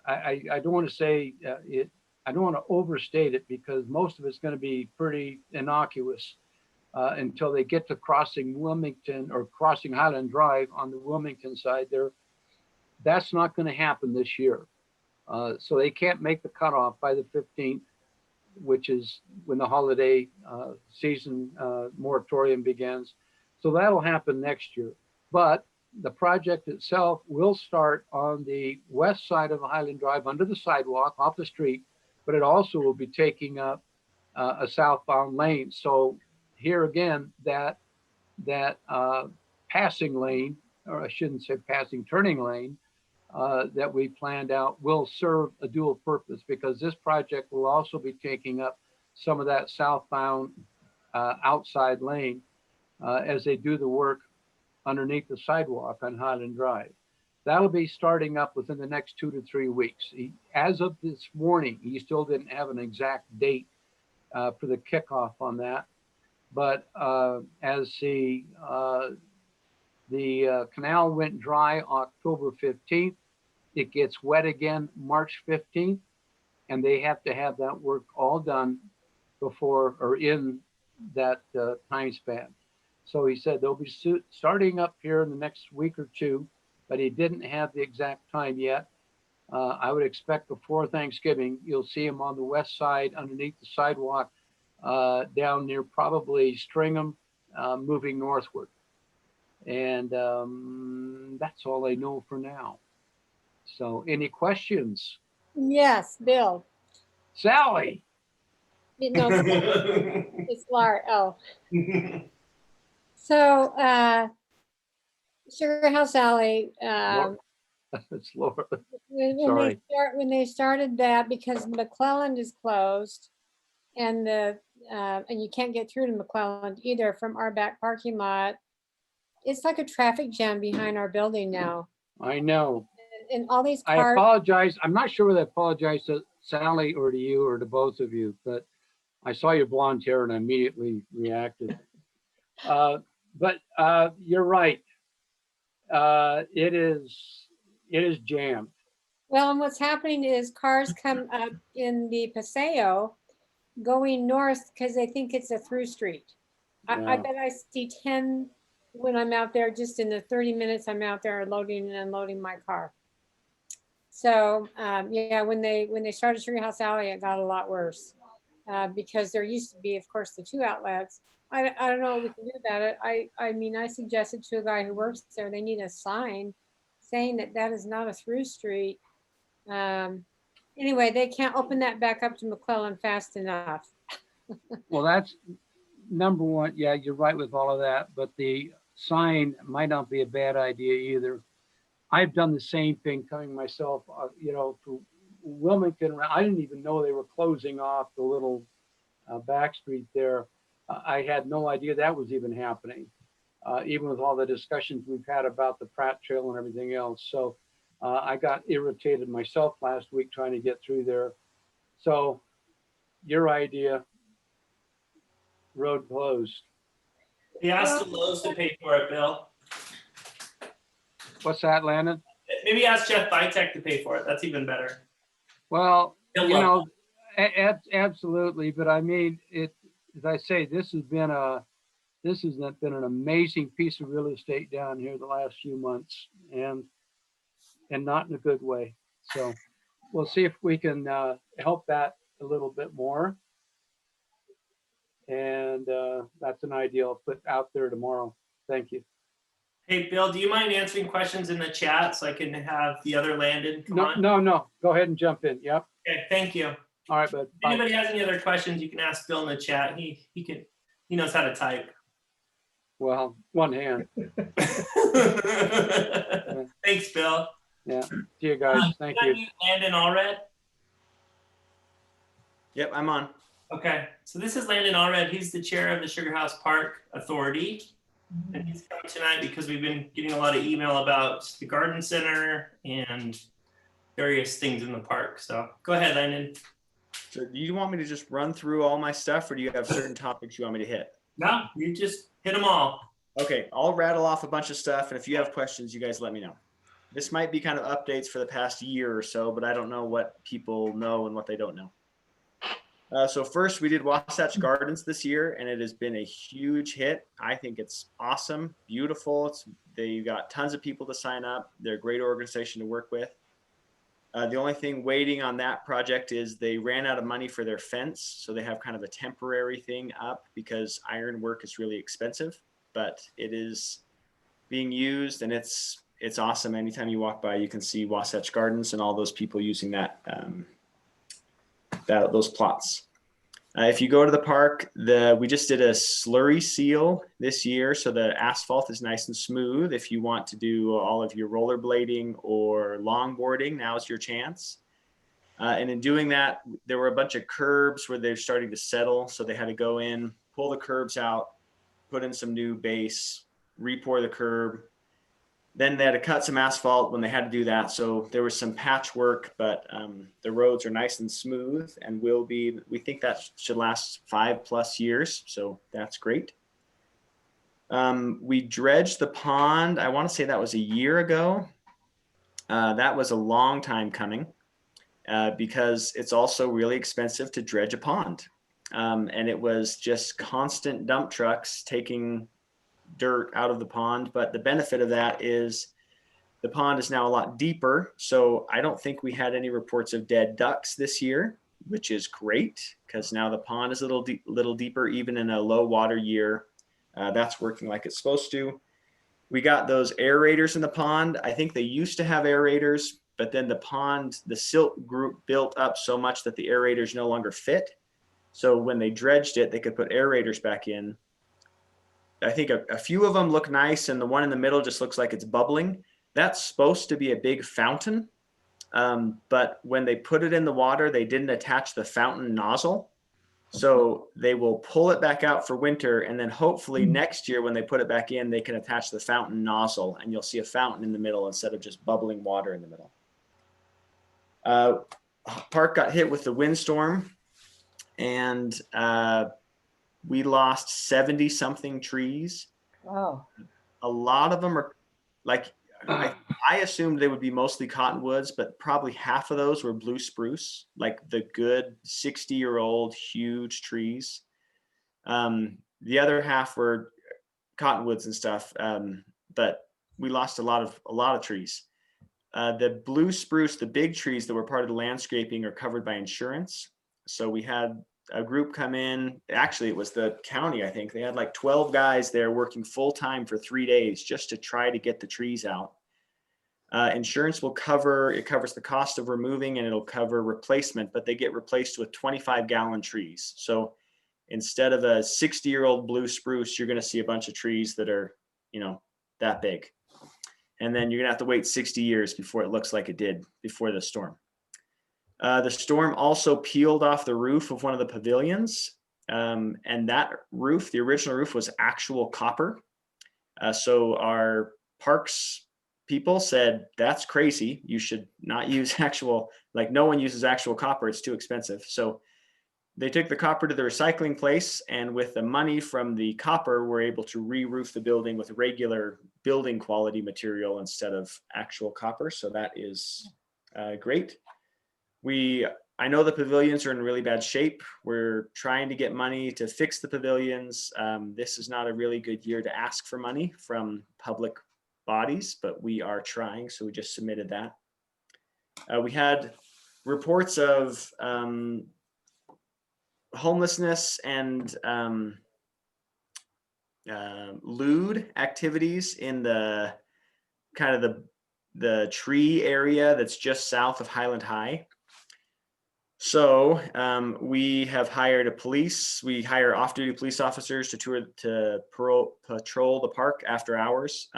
I don't want to say it, I don't want to overstate it, because most of it's going to be pretty innocuous until they get to crossing Wilmington or crossing Highland Drive on the Wilmington side there. That's not going to happen this year. So they can't make the cutoff by the 15th, which is when the holiday season moratorium begins. So that'll happen next year. But the project itself will start on the west side of Highland Drive under the sidewalk off the street, but it also will be taking up a southbound lane. So here again, that passing lane, or I shouldn't say passing, turning lane, that we planned out will serve a dual purpose, because this project will also be taking up some of that southbound outside lane as they do the work underneath the sidewalk on Highland Drive. That'll be starting up within the next 2 to 3 weeks. As of this morning, he still didn't have an exact date for the kickoff on that. But as the canal went dry October 15th, it gets wet again March 15th, and they have to have that work all done before or in that time span. So he said they'll be starting up here in the next week or two, but he didn't have the exact time yet. I would expect before Thanksgiving, you'll see him on the west side underneath the sidewalk down near probably Stringham, moving northward. And that's all I know for now. So any questions? Yes, Bill. Sally. No, it's Laura. Oh. So, Sugar House Alley, It's Laura. when they started that, because McClelland is closed, and and you can't get through to McClelland either from our back parking lot. It's like a traffic jam behind our building now. I know. And all these I cars. apologize. I'm not sure whether I apologize to Sally or to you or to both of you, but I saw your blonde hair and I immediately reacted. But you're right. It is jammed. Well, and what's happening is cars come up in the Paseo going north because they think it's a through street. I Yeah. bet I see 10 when I'm out there, just in the 30 minutes I'm out there loading and unloading my car. So yeah, when they started Sugar House Alley, it got a lot worse because there used to be, of course, the 2 outlets. I don't know what we can do about it. I mean, I suggested to a guy who works there, they need a sign saying that that is not a through street. Anyway, they can't open that back up to McClellan fast enough. Well, that's number one. Yeah, you're right with all of that, but the sign might not be a bad idea either. I've done the same thing coming myself, you know, to Wilmington, I didn't even know they were closing off the little back street there. I had no idea that was even happening, even with all the discussions we've had about the Pratt Trail and everything else. So I got irritated myself last week trying to get through there. So your idea, road closed. He asked the Lowe's to pay for it, Bill. What's that, Landon? Maybe ask Jeff Vitek to pay for it. That's even better. Well, He'll you love know, absolutely. But I mean, as I say, this has been an amazing piece of real estate down here the last few months, and not in a good way. So we'll see if we can help that a little bit more. And that's an idea I'll put out there tomorrow. Thank you. Hey, Bill, do you mind answering questions in the chat so I can have the other Landon come on? No. Go ahead and jump in. Yep. Okay, thank you. All right, bud. If anybody has any other questions, you can ask Bill in the chat. He knows how to type. Well, one hand. Thanks, Bill. Yeah. See you guys. Thank Can I you. mute Landon Allred? Yep, I'm on. Okay, so this is Landon Allred. He's the chair of the Sugar House Park Authority. And he's coming tonight because we've been getting a lot of email about the garden center and various things in the park. So go ahead, Landon. So do you want me to just run through all my stuff, or do you have certain topics you want me to hit? No, you just hit them all. Okay, I'll rattle off a bunch of stuff, and if you have questions, you guys let me know. This might be kind of updates for the past year or so, but I don't know what people know and what they don't know. So first, we did Wasatch Gardens this year, and it has been a huge hit. I think it's awesome, beautiful. They got tons of people to sign up. They're a great organization to work with. The only thing waiting on that project is they ran out of money for their fence, so they have kind of a temporary thing up because iron work is really expensive, but it is being used, and it's awesome. Anytime you walk by, you can see Wasatch Gardens and all those people using that. Those plots. If you go to the park, we just did a slurry seal this year, so the asphalt is nice and smooth. If you want to do all of your rollerblading or longboarding, now's your chance. And in doing that, there were a bunch of curbs where they're starting to settle, so they had to go in, pull the curbs out, put in some new base, re-pour the curb. Then they had to cut some asphalt when they had to do that. So there was some patchwork, but the roads are nice and smooth and we think that should last 5+ years. So that's great. We dredged the pond. I want to say that was a year ago. That was a long time coming because it's also really expensive to dredge a pond. And it was just constant dump trucks taking dirt out of the pond, but the benefit of that is the pond is now a lot deeper, so I don't think we had any reports of dead ducks this year, which is great because now the pond is a little deeper even in a low water year. That's working like it's supposed to. We got those aerators in the pond. I think they used to have aerators, but then the silt group built up so much that the aerators no longer fit, so when they dredged it, they could put aerators back in. I think a few of them look nice, and the one in the middle just looks like it's bubbling. That's supposed to be a big fountain, but when they put it in the water, they didn't attach the fountain nozzle. So they will pull it back out for winter, and then hopefully next year when they put it back in, they can attach the fountain nozzle, and you'll see a fountain in the middle instead of just bubbling water in the middle. Park got hit with the windstorm, and we lost 70 something trees. Oh. A lot of them are like, I assumed they would be mostly cottonwoods, but probably half of those were blue spruce, like the good 60-year-old huge trees. The other half were cottonwoods and stuff, but we lost a lot of trees. The blue spruce, the big trees that were part of the landscaping, are covered by insurance. So we had a group come in. Actually, it was the county, I think. They had like 12 guys there working full time for 3 days just to try to get the trees out. Insurance will covers the cost of removing, and it'll cover replacement, but they get replaced with 25-gallon trees. So instead of a 60-year-old blue spruce, you're going to see a bunch of trees that are, that big. And then you're going to have to wait 60 years before it looks like it did before the storm. The storm also peeled off the roof of one of the pavilions. And that roof, the original roof, was actual copper. So our parks people said, that's crazy. You should not use actual, like no one uses actual copper. It's too expensive. So they took the copper to the recycling place, and with the money from the copper, we're able to re-roof the building with regular building quality material instead of actual copper. So that is great. I know the pavilions are in really bad shape. We're trying to get money to fix the pavilions. This is not a really good year to ask for money from public bodies, but we are trying. So we just submitted that. We had reports of homelessness and lewd activities in the kind of the tree area that's just south of Highland High. So we have hired a police. We hire off-duty police officers to patrol the park after hours.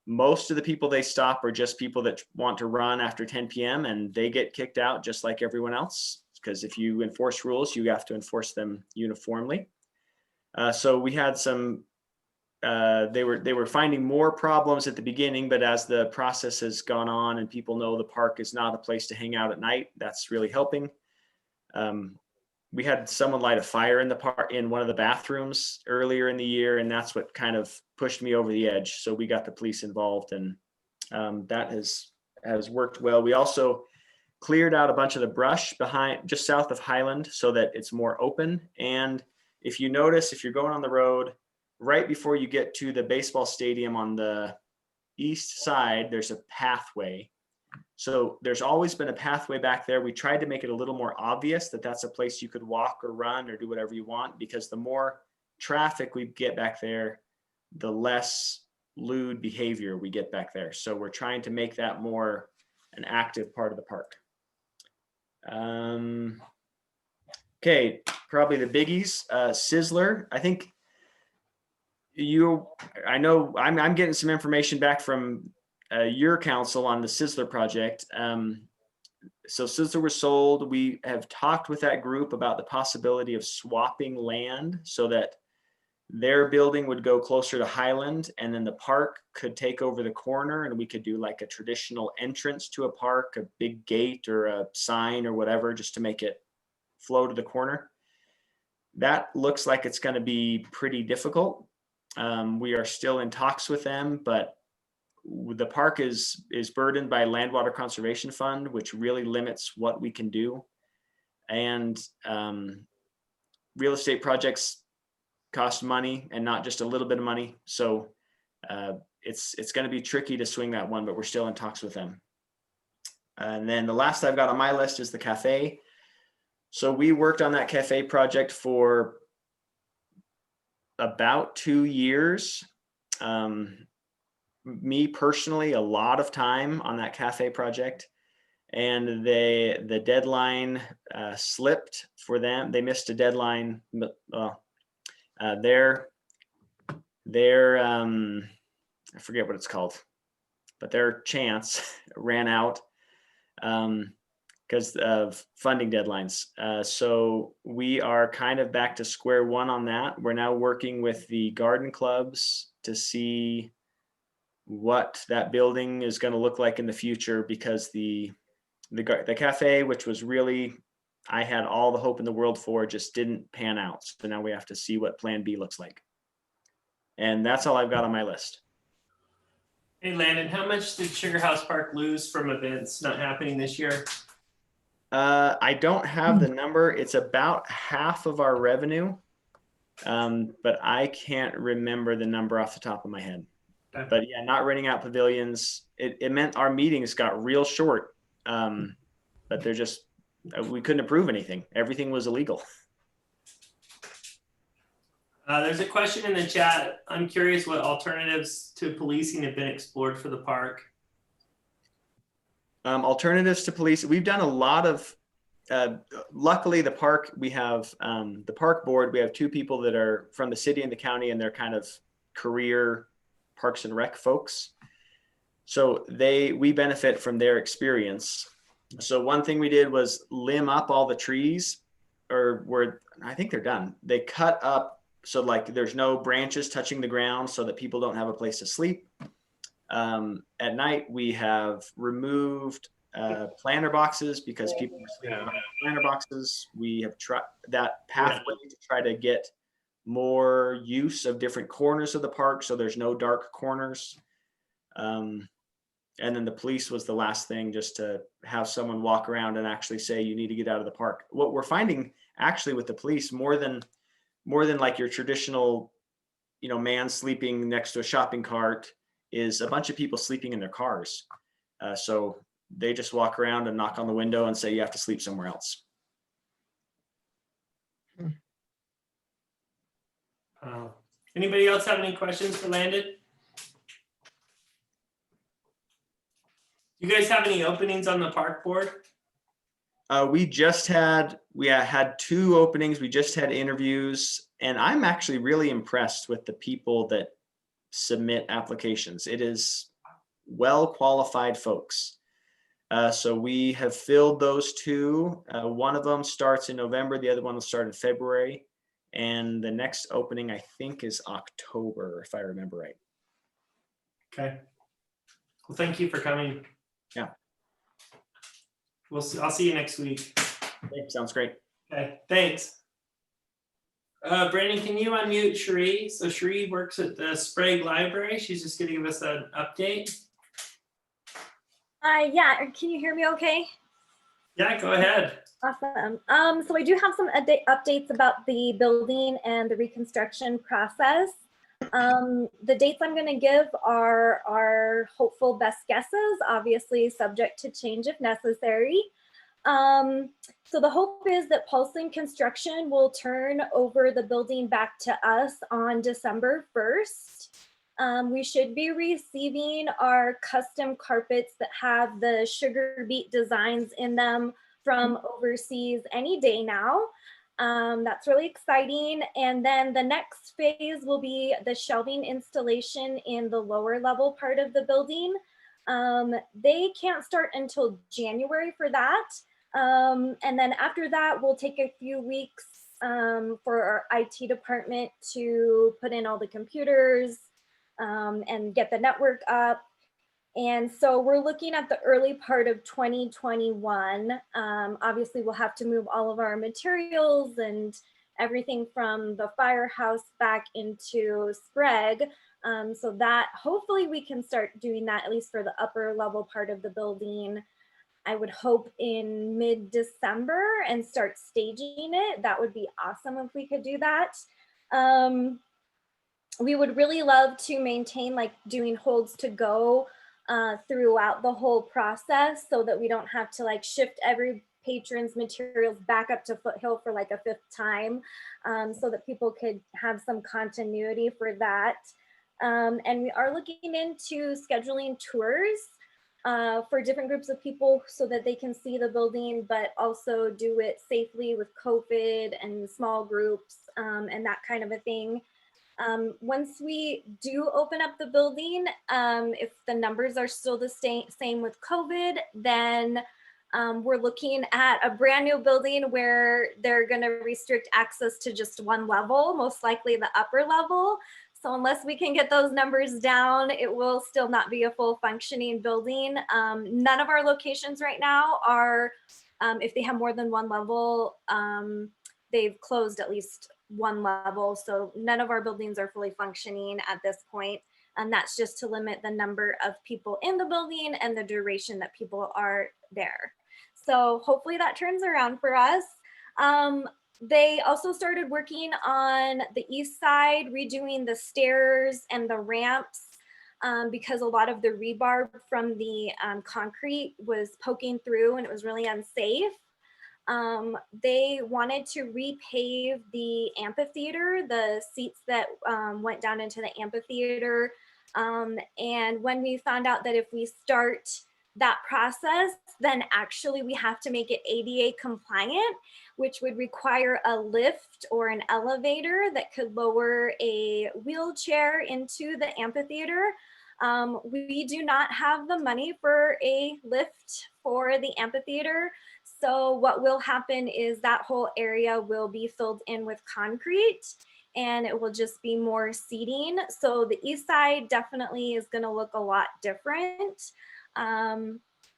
Most of the people they stop are just people that want to run after 10 p.m. and they get kicked out just like everyone else. Because if you enforce rules, you have to enforce them uniformly. So we had some. They were finding more problems at the beginning, but as the process has gone on and people know the park is not a place to hang out at night, that's really helping. We had someone light a fire in the park in one of the bathrooms earlier in the year, and that's what kind of pushed me over the edge. So we got the police involved, and that has worked well. We also cleared out a bunch of the brush behind just south of Highland so that it's more open. And if you notice, if you're going on the road, right before you get to the baseball stadium on the east side, there's a pathway. So there's always been a pathway back there. We tried to make it a little more obvious that that's a place you could walk or run or do whatever you want, because the more traffic we get back there, the less lewd behavior we get back there. So we're trying to make that more an active part of the park. Okay, probably the biggies. Sizzler, I think I know I'm getting some information back from your council on the Sizzler project. So Sizzler was sold. We have talked with that group about the possibility of swapping land so that their building would go closer to Highland, and then the park could take over the corner, and we could do like a traditional entrance to a park, a big gate or a sign or whatever, just to make it flow to the corner. That looks like it's going to be pretty difficult. We are still in talks with them, but the park is burdened by Land Water Conservation Fund, which really limits what we can do. And real estate projects cost money, and not just a little bit of money. So it's going to be tricky to swing that one, but we're still in talks with them. And then the last I've got on my list is the cafe. So we worked on that cafe project for about 2 years. Me personally, a lot of time on that cafe project, and the deadline slipped for them. They missed a deadline. Their I forget what it's called, but their chance ran out because of funding deadlines. So we are kind of back to square one on that. We're now working with the garden clubs to see what that building is going to look like in the future, because the cafe, which was really, I had all the hope in the world for, just didn't pan out. So now we have to see what plan B looks like. And that's all I've got on my list. Hey, Landon, how much did Sugar House Park lose from events not happening this year? I don't have the number. It's about half of our revenue, but I can't remember the number off the top of my head. Okay. But yeah, not renting out pavilions, it meant our meetings got real short, but they're just, we couldn't approve anything. Everything was illegal. There's a question in the chat. I'm curious what alternatives to policing have been explored for the park. Alternatives to police. We've done a lot of, luckily the park, we have the park board, we have 2 people that are from the city and the county, and they're kind of career Parks and Rec folks. So we benefit from their experience. So one thing we did was limb up all the trees, or where I think they're done. They cut up so like there's no branches touching the ground so that people don't have a place to sleep. At night, we have removed planter boxes because people are sleeping in planter boxes. We have tried that pathway to try to get more use of different corners of the park so there's no dark corners. And then the police was the last thing, just to have someone walk around and actually say you need to get out of the park. What we're finding actually with the police, more than like your traditional, man sleeping next to a shopping cart, is a bunch of people sleeping in their cars. So they just walk around and knock on the window and say you have to sleep somewhere else. Anybody else have any questions for Landon? You guys have any openings on the park board? We had 2 openings. We just had interviews, and I'm actually really impressed with the people that submit applications. It is well qualified folks. So we have filled those 2. One of them starts in November. The other one will start in February. And the next opening, I think, is October, if I remember right. Okay. Well, thank you for coming. Yeah. I'll see you next week. Okay, sounds great. Okay, thanks. Brandon, can you unmute Cherie? So Cherie works at the Sprague Library. She's just gonna give us an update. Yeah, can you hear me okay? Yeah, go ahead. Awesome. So I do have some updates about the building and the reconstruction process. The dates I'm going to give are our hopeful best guesses, obviously subject to change if necessary. So the hope is that Pulsing Construction will turn over the building back to us on December 1st. We should be receiving our custom carpets that have the sugar beet designs in them from overseas any day now. That's really exciting. And then the next phase will be the shelving installation in the lower level part of the building. They can't start until January for that. And then after that, we'll take a few weeks for our IT department to put in all the computers and get the network up. And so we're looking at the early part of 2021. Obviously, we'll have to move all of our materials and everything from the firehouse back into Sprague. So that hopefully we can start doing that, at least for the upper level part of the building. I would hope in mid-December and start staging it. That would be awesome if we could do that. We would really love to maintain like doing holds to go throughout the whole process so that we don't have to like shift every patron's materials back up to Foothill for like a 5th time, so that people could have some continuity for that. And we are looking into scheduling tours for different groups of people so that they can see the building, but also do it safely with COVID and small groups and that kind of a thing. Once we do open up the building, if the numbers are still the same with COVID, then we're looking at a brand new building where they're going to restrict access to just one level, most likely the upper level. So unless we can get those numbers down, it will still not be a full functioning building. None of our locations right now are, if they have more than one level, they've closed at least one level. So none of our buildings are fully functioning at this point. And that's just to limit the number of people in the building and the duration that people are there. So hopefully that turns around for us. They also started working on the east side, redoing the stairs and the ramps because a lot of the rebar from the concrete was poking through and it was really unsafe. They wanted to repave the amphitheater, the seats that went down into the amphitheater. And when we found out that if we start that process, then actually we have to make it ADA compliant, which would require a lift or an elevator that could lower a wheelchair into the amphitheater. We do not have the money for a lift for the amphitheater. So what will happen is that whole area will be filled in with concrete and it will just be more seating. So the east side definitely is going to look a lot different.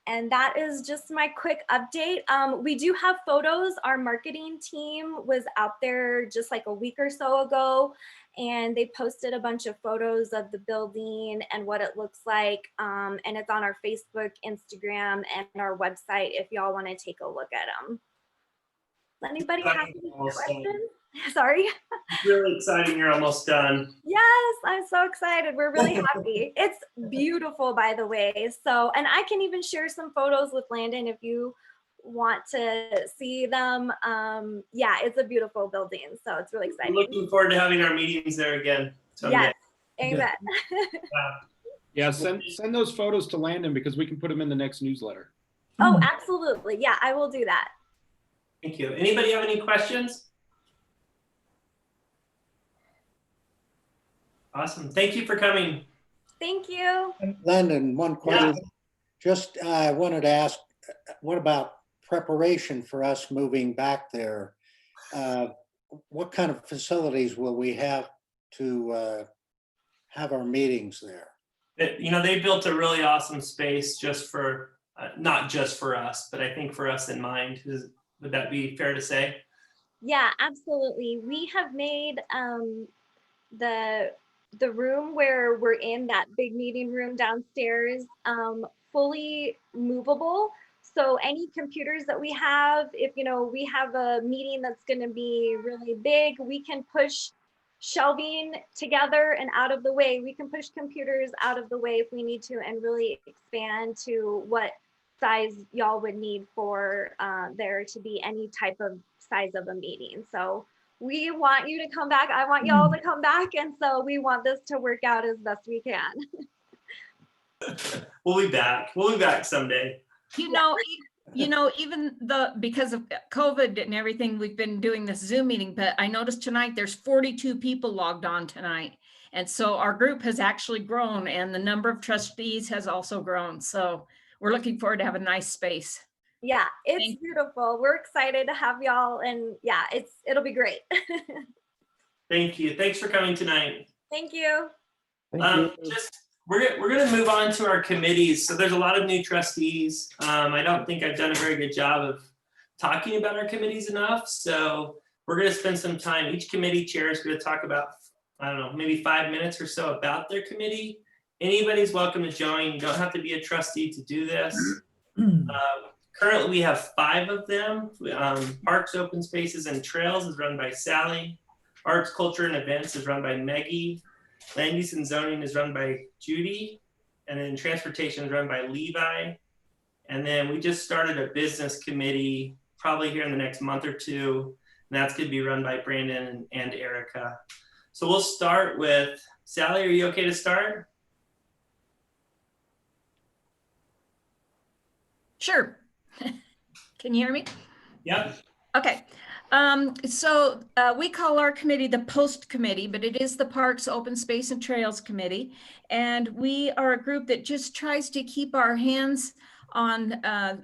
And that is just my quick update. We do have photos. Our marketing team was out there just like a week or so ago, and they posted a bunch of photos of the building and what it looks like. And it's on our Facebook, Instagram, and our website if y'all want to take a look at them. Does anybody have any questions? Sorry. It's really exciting. You're almost done. Yes, I'm so excited. We're really happy. It's beautiful, by the way. So, and I can even share some photos with Landon if you want to see them. Yeah, it's a beautiful building. So it's really exciting. I'm looking forward to having our meetings there again someday. Yes, amen. Yeah, send those photos to Landon because we can put them in the next newsletter. Oh, absolutely. Yeah, I will do that. Thank you. Anybody have any questions? Awesome. Thank you for coming. Thank you. Landon, one question. Just I wanted to ask, what about preparation for us moving back there? What kind of facilities will we have to have our meetings there? You know, they built a really awesome space just for, not just for us, but I think for us in mind. Would that be fair to say? Yeah, absolutely. We have made the room where we're in, that big meeting room downstairs, fully movable. So any computers that we have, if we have a meeting that's going to be really big, we can push shelving together and out of the way. We can push computers out of the way if we need to and really expand to what size y'all would need for there to be any type of size of a meeting. So we want you to come back. I want y'all to come back. And so we want this to work out as best we can. We'll be back. We'll be back someday. Even because of COVID and everything, we've been doing this Zoom meeting, but I noticed tonight there's 42 people logged on tonight. And so our group has actually grown and the number of trustees has also grown. So we're looking forward to have a nice space. Yeah, it's beautiful. We're excited to have y'all, and yeah, it'll be great. Thank you. Thanks for coming tonight. Thank you. We're gonna move on to our committees. So there's a lot of new trustees. I don't think I've done a very good job of talking about our committees enough. So we're gonna spend some time. Each committee chair is gonna talk about, I don't know, maybe 5 minutes or so about their committee. Anybody's welcome to join. You don't have to be a trustee to do this. Currently, we have 5 of them. Parks, Open Spaces, and Trails is run by Sally. Arts, Culture, and Events is run by Maggie. Land Use and Zoning is run by Judy. And then Transportation is run by Levi. And then we just started a business committee probably here in the next month or two. And that's going to be run by Brandon and Erica. So we'll start with Sally. Are you okay to start? Sure. Can you hear me? Yep. Okay. So we call our committee the Post Committee, but it is the Parks, Open Space, and Trails Committee. And we are a group that just tries to keep our hands on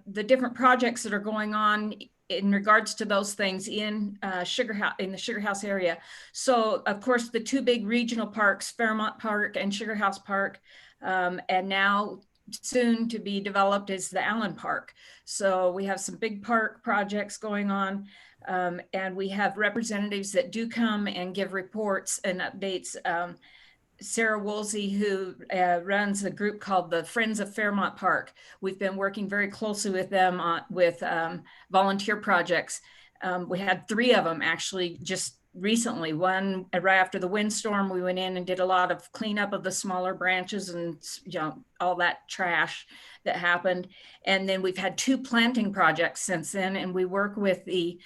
the different projects that are going on in regards to those things in the Sugar House area. So of course, the 2 big regional parks, Fairmont Park and Sugar House Park, and now soon to be developed is the Allen Park. So we have some big park projects going on, and we have representatives that do come and give reports and updates. Sarah Woolsey, who runs a group called the Friends of Fairmont Park. We've been working very closely with them with volunteer projects. We had 3 of them actually just recently. One right after the windstorm, we went in and did a lot of cleanup of the smaller branches and all that trash that happened. And then we've had 2 planting projects since then, and we work with the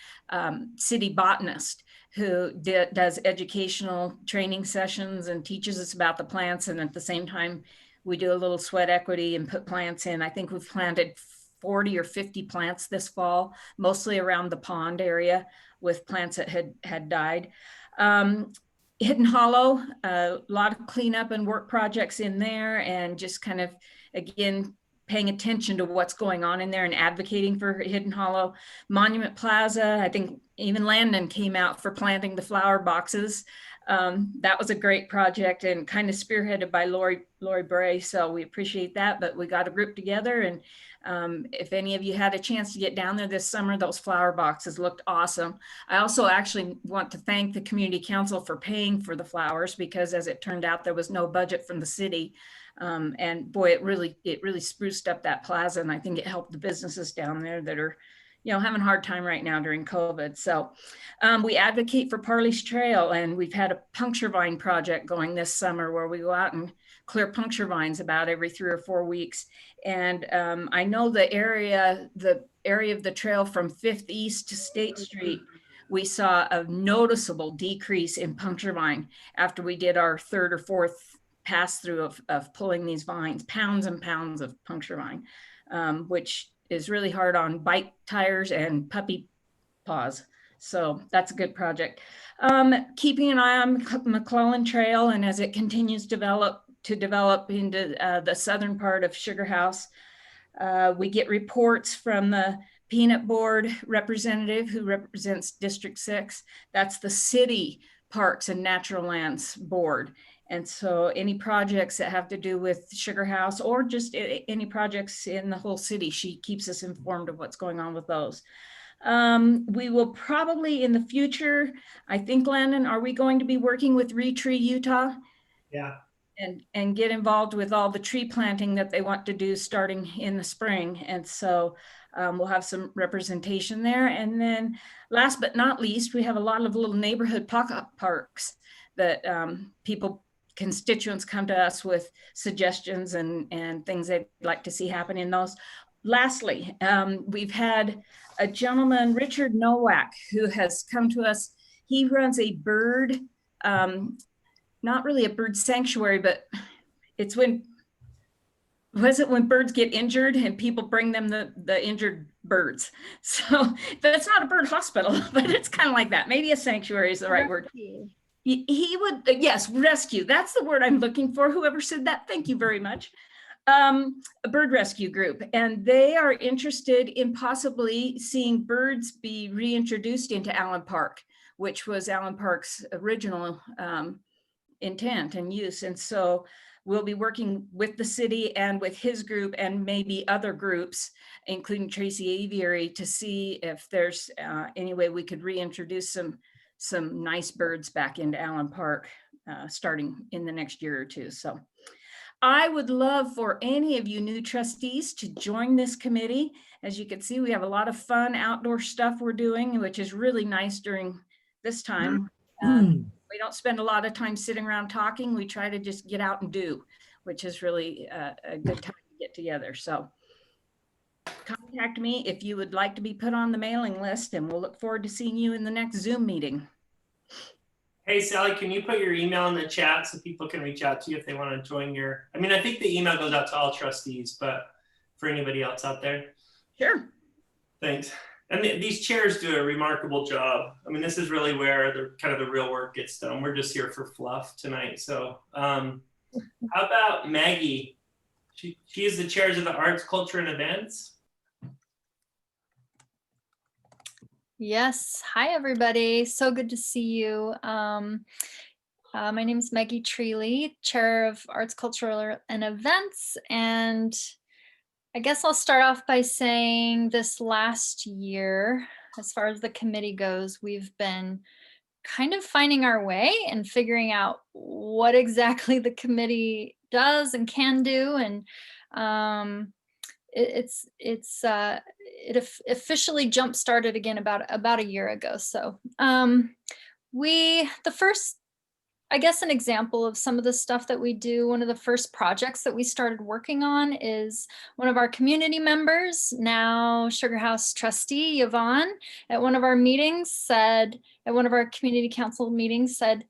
city botanist who does educational training sessions and teaches us about the plants. And at the same time, we do a little sweat equity and put plants in. I think we've planted 40 or 50 plants this fall, mostly around the pond area with plants that had died. Hidden Hollow, a lot of cleanup and work projects in there, and just kind of, again, paying attention to what's going on in there and advocating for Hidden Hollow. Monument Plaza, I think even Landon came out for planting the flower boxes. That was a great project and kind of spearheaded by Lori Bray. So we appreciate that, but we got a group together, and if any of you had a chance to get down there this summer, those flower boxes looked awesome. I also actually want to thank the community council for paying for the flowers, because as it turned out, there was no budget from the city. And boy, it really spruced up that plaza. And I think it helped the businesses down there that are, having a hard time right now during COVID. So we advocate for Parley's Trail, and we've had a puncture vine project going this summer where we go out and clear puncture vines about every 3 or 4 weeks. And I know the area of the trail from 5th East to State Street, we saw a noticeable decrease in puncture vine after we did our 3rd or 4th pass through of pulling these vines, pounds and pounds of puncture vine, which is really hard on bike tires and puppy paws. So that's a good project. Keeping an eye on McClellan Trail, and as it continues to develop into the southern part of Sugar House, we get reports from the Peanut Board representative who represents District 6. That's the City Parks and Natural Lands Board. And so any projects that have to do with Sugar House, or just any projects in the whole city, she keeps us informed of what's going on with those. We will probably in the future, I think, Landon, are we going to be working with Retree Utah? Yeah. And get involved with all the tree planting that they want to do starting in the spring. And so we'll have some representation there. And then last but not least, we have a lot of little neighborhood pop-up parks that constituents come to us with suggestions and things they'd like to see happen in those. Lastly, we've had a gentleman, Richard Nowak, who has come to us. He runs a bird, not really a bird sanctuary, but it's when birds get injured and people bring them the injured birds. So that's not a bird hospital, but it's kind of like that. Maybe a sanctuary is the right word. He would, yes, rescue. That's the word I'm looking for. Whoever said that, thank you very much. A bird rescue group, and they are interested in possibly seeing birds be reintroduced into Allen Park, which was Allen Park's original intent and use. And so we'll be working with the city and with his group and maybe other groups, including Tracy Aviary, to see if there's any way we could reintroduce some nice birds back into Allen Park starting in the next year or two. So I would love for any of you new trustees to join this committee. As you can see, we have a lot of fun outdoor stuff we're doing, which is really nice during this time. We don't spend a lot of time sitting around talking. We try to just get out and do, which is really a good time to get together. So contact me if you would like to be put on the mailing list, and we'll look forward to seeing you in the next Zoom meeting. Hey, Sally, can you put your email in the chat so people can reach out to you if they want to join your, I mean, I think the email goes out to all trustees, but for anybody else out there. Sure. Thanks. And these chairs do a remarkable job. I mean, this is really where the real work gets done. We're just here for fluff tonight. So how about Maggie? She is the chair of the Arts, Culture, and Events. Yes. Hi, everybody. So good to see you. My name is Maggie Treely, Chair of Arts, Cultural, and Events. And I guess I'll start off by saying this last year, as far as the committee goes, we've been kind of finding our way and figuring out what exactly the committee does and can do. And it officially jump started again about a year ago. So the first, I guess, an example of some of the stuff that we do, one of the first projects that we started working on is one of our community members, now Sugar House trustee, Yvonne, at one of our meetings at one of our community council meetings said,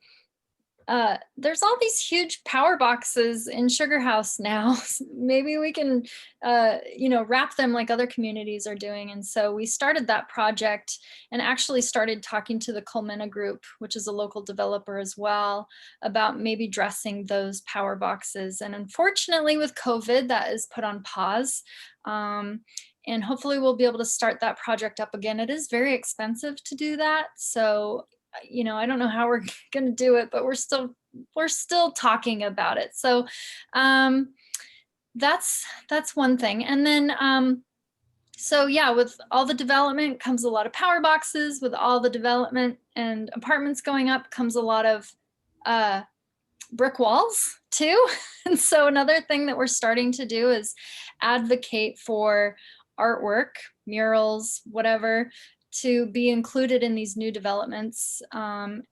there's all these huge power boxes in Sugar House now. Maybe we can, wrap them like other communities are doing. And so we started that project and actually started talking to the Colmena Group, which is a local developer as well, about maybe dressing those power boxes. And unfortunately with COVID, that is put on pause. And hopefully we'll be able to start that project up again. It is very expensive to do that. So I don't know how we're going to do it, but we're still talking about it. So that's one thing. And then, with all the development comes a lot of power boxes. With all the development and apartments going up comes a lot of brick walls too. And so another thing that we're starting to do is advocate for artwork, murals, whatever, to be included in these new developments. And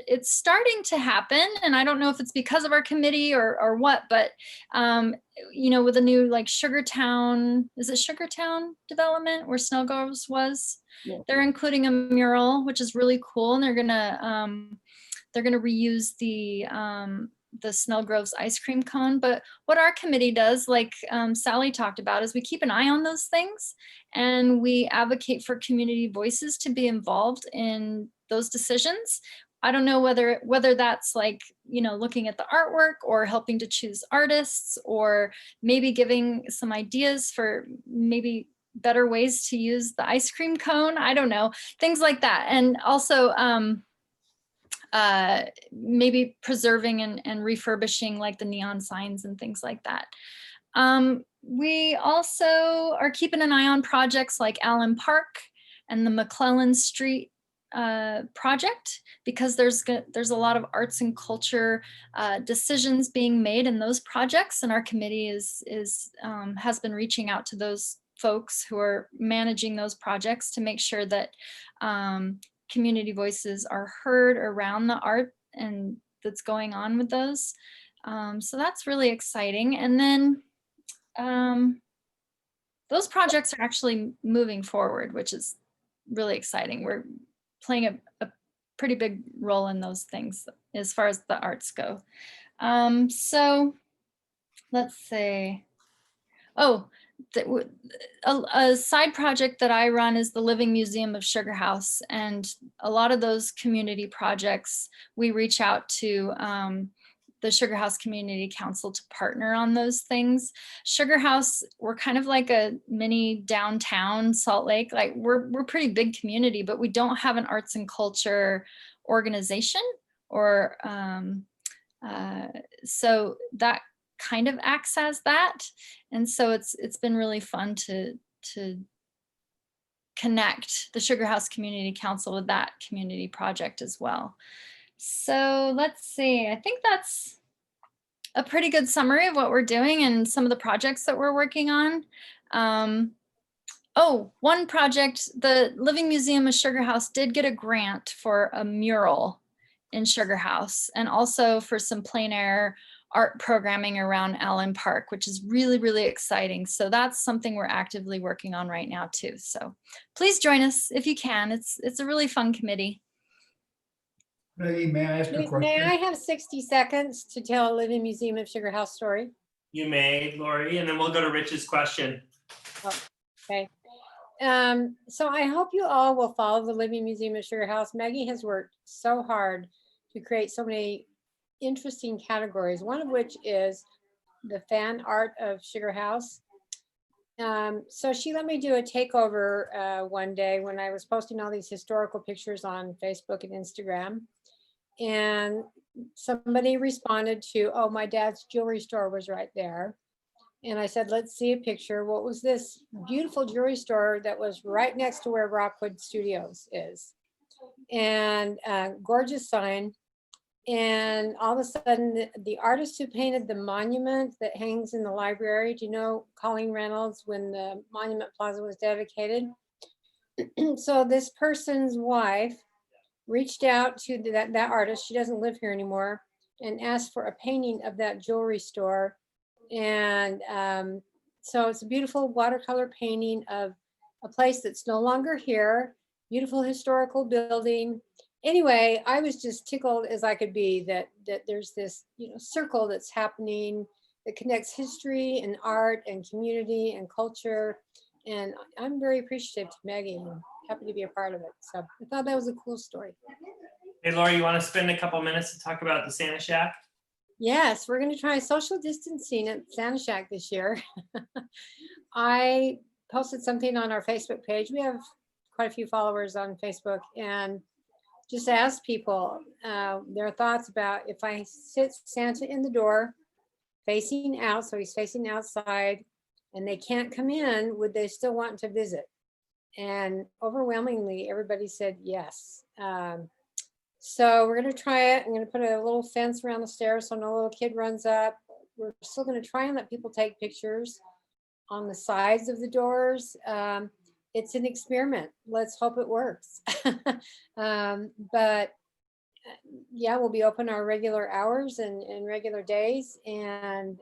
it's starting to happen. And I don't know if it's because of our committee or what, but, with a new like Sugartown, is it Sugartown development where Snow Groves was? Yeah. They're including a mural, which is really cool. And they're gonna reuse the Snell Groves ice cream cone. But what our committee does, like Sally talked about, is we keep an eye on those things and we advocate for community voices to be involved in those decisions. I don't know whether that's like, looking at the artwork or helping to choose artists or maybe giving some ideas for maybe better ways to use the ice cream cone. I don't know, things like that. And also, maybe preserving and refurbishing like the neon signs and things like that. We also are keeping an eye on projects like Allen Park and the McClellan Street project, because there's a lot of arts and culture decisions being made in those projects, and our committee has been reaching out to those folks who are managing those projects to make sure that community voices are heard around the art and that's going on with those. So that's really exciting. And then those projects are actually moving forward, which is really exciting. We're playing a pretty big role in those things as far as the arts go. So let's see. Oh, a side project that I run is the Living Museum of Sugar House. And a lot of those community projects, we reach out to the Sugar House Community Council to partner on those things. Sugar House, we're kind of like a mini downtown Salt Lake. Like we're pretty big community, but we don't have an arts and culture organization or so that kind of acts as that. And so it's been really fun to connect the Sugar House Community Council with that community project as well. So let's see, I think that's a pretty good summary of what we're doing and some of the projects that we're working on. One project, the Living Museum of Sugar House did get a grant for a mural in Sugar House and also for some plein air art programming around Allen Park, which is really, really exciting. So that's something we're actively working on right now too. So please join us if you can. It's a really fun committee. May I ask a question? May I have 60 seconds to tell a Living Museum of Sugar House story? You may, Lori, and then we'll go to Rich's question. Oh, okay. So I hope you all will follow the Living Museum of Sugar House. Maggie has worked so hard to create so many interesting categories, one of which is the fan art of Sugar House. So she let me do a takeover one day when I was posting all these historical pictures on Facebook and Instagram. And somebody responded to, oh, my dad's jewelry store was right there. And I said, let's see a picture. What was this beautiful jewelry store that was right next to where Rockwood Studios is? And gorgeous sign. And all of a sudden, the artist who painted the monument that hangs in the library, do you know Colleen Reynolds, when the Monument Plaza was dedicated? So this person's wife reached out to that artist, she doesn't live here anymore, and asked for a painting of that jewelry store. And so it's a beautiful watercolor painting of a place that's no longer here, beautiful historical building. anyway, I was just tickled as I could be that there's this, circle that's happening that connects history and art and community and culture. And I'm very appreciative to Maggie and happy to be a part of it. So I thought that was a cool story. Hey, Laura, you want to spend a couple minutes to talk about the Santa Shack? Yes, we're going to try social distancing at Santa Shack this year. I posted something on our Facebook page. We have quite a few followers on Facebook, and just asked people their thoughts about if I sit Santa in the door facing out, so he's facing outside, and they can't come in, would they still want to visit? And overwhelmingly, everybody said yes. So we're going to try it. I'm going to put a little fence around the stairs so no little kid runs up. We're still going to try and let people take pictures on the sides of the doors. It's an experiment. Let's hope it works. But yeah, we'll be open our regular hours and regular days. And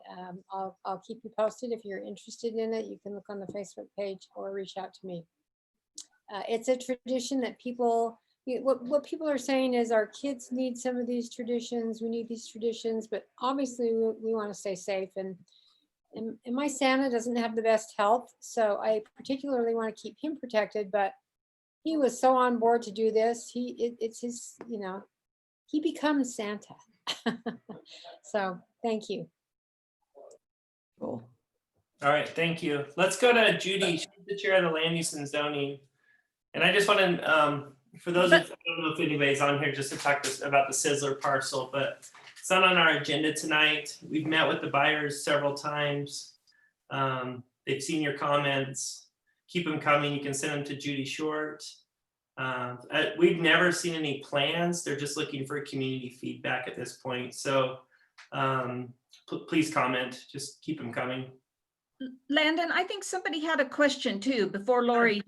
I'll keep you posted. If you're interested in it, you can look on the Facebook page or reach out to me. It's a tradition that people, what people are saying is our kids need some of these traditions. We need these traditions, but obviously we want to stay safe. And my Santa doesn't have the best health, so I particularly want to keep him protected, but he was so on board to do this. It's his, he becomes Santa. So thank you. Cool. All right, thank you. Let's go to Judy. She's the chair of the Land Use and Zoning. And I just want to, for those of, I don't know if anybody's on here just to talk about the Sizzler parcel, but it's not on our agenda tonight. We've met with the buyers several times. They've seen your comments. Keep them coming. You can send them to Judy Short. We've never seen any plans. They're just looking for community feedback at this point. So please comment. Just keep them coming. Landon, I think somebody had a question too before Lori.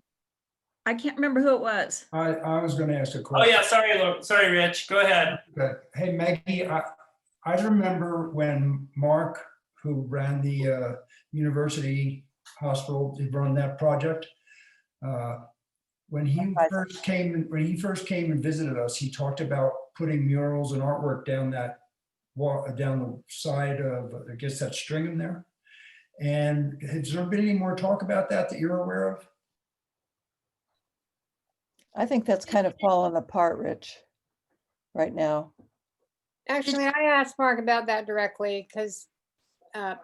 I can't remember who it was. I was going to ask a Oh question. yeah, sorry, Rich. Go ahead. Okay. Hey, Maggie, I remember when Mark, who ran the university hospital, he run that project. When he first came and visited us, he talked about putting murals and artwork down that wall, down the side of, I guess that's Stringham there. And has there been any more talk about that you're aware of? I think that's kind of fallen apart, Rich, right now. Actually, I asked Mark about that directly because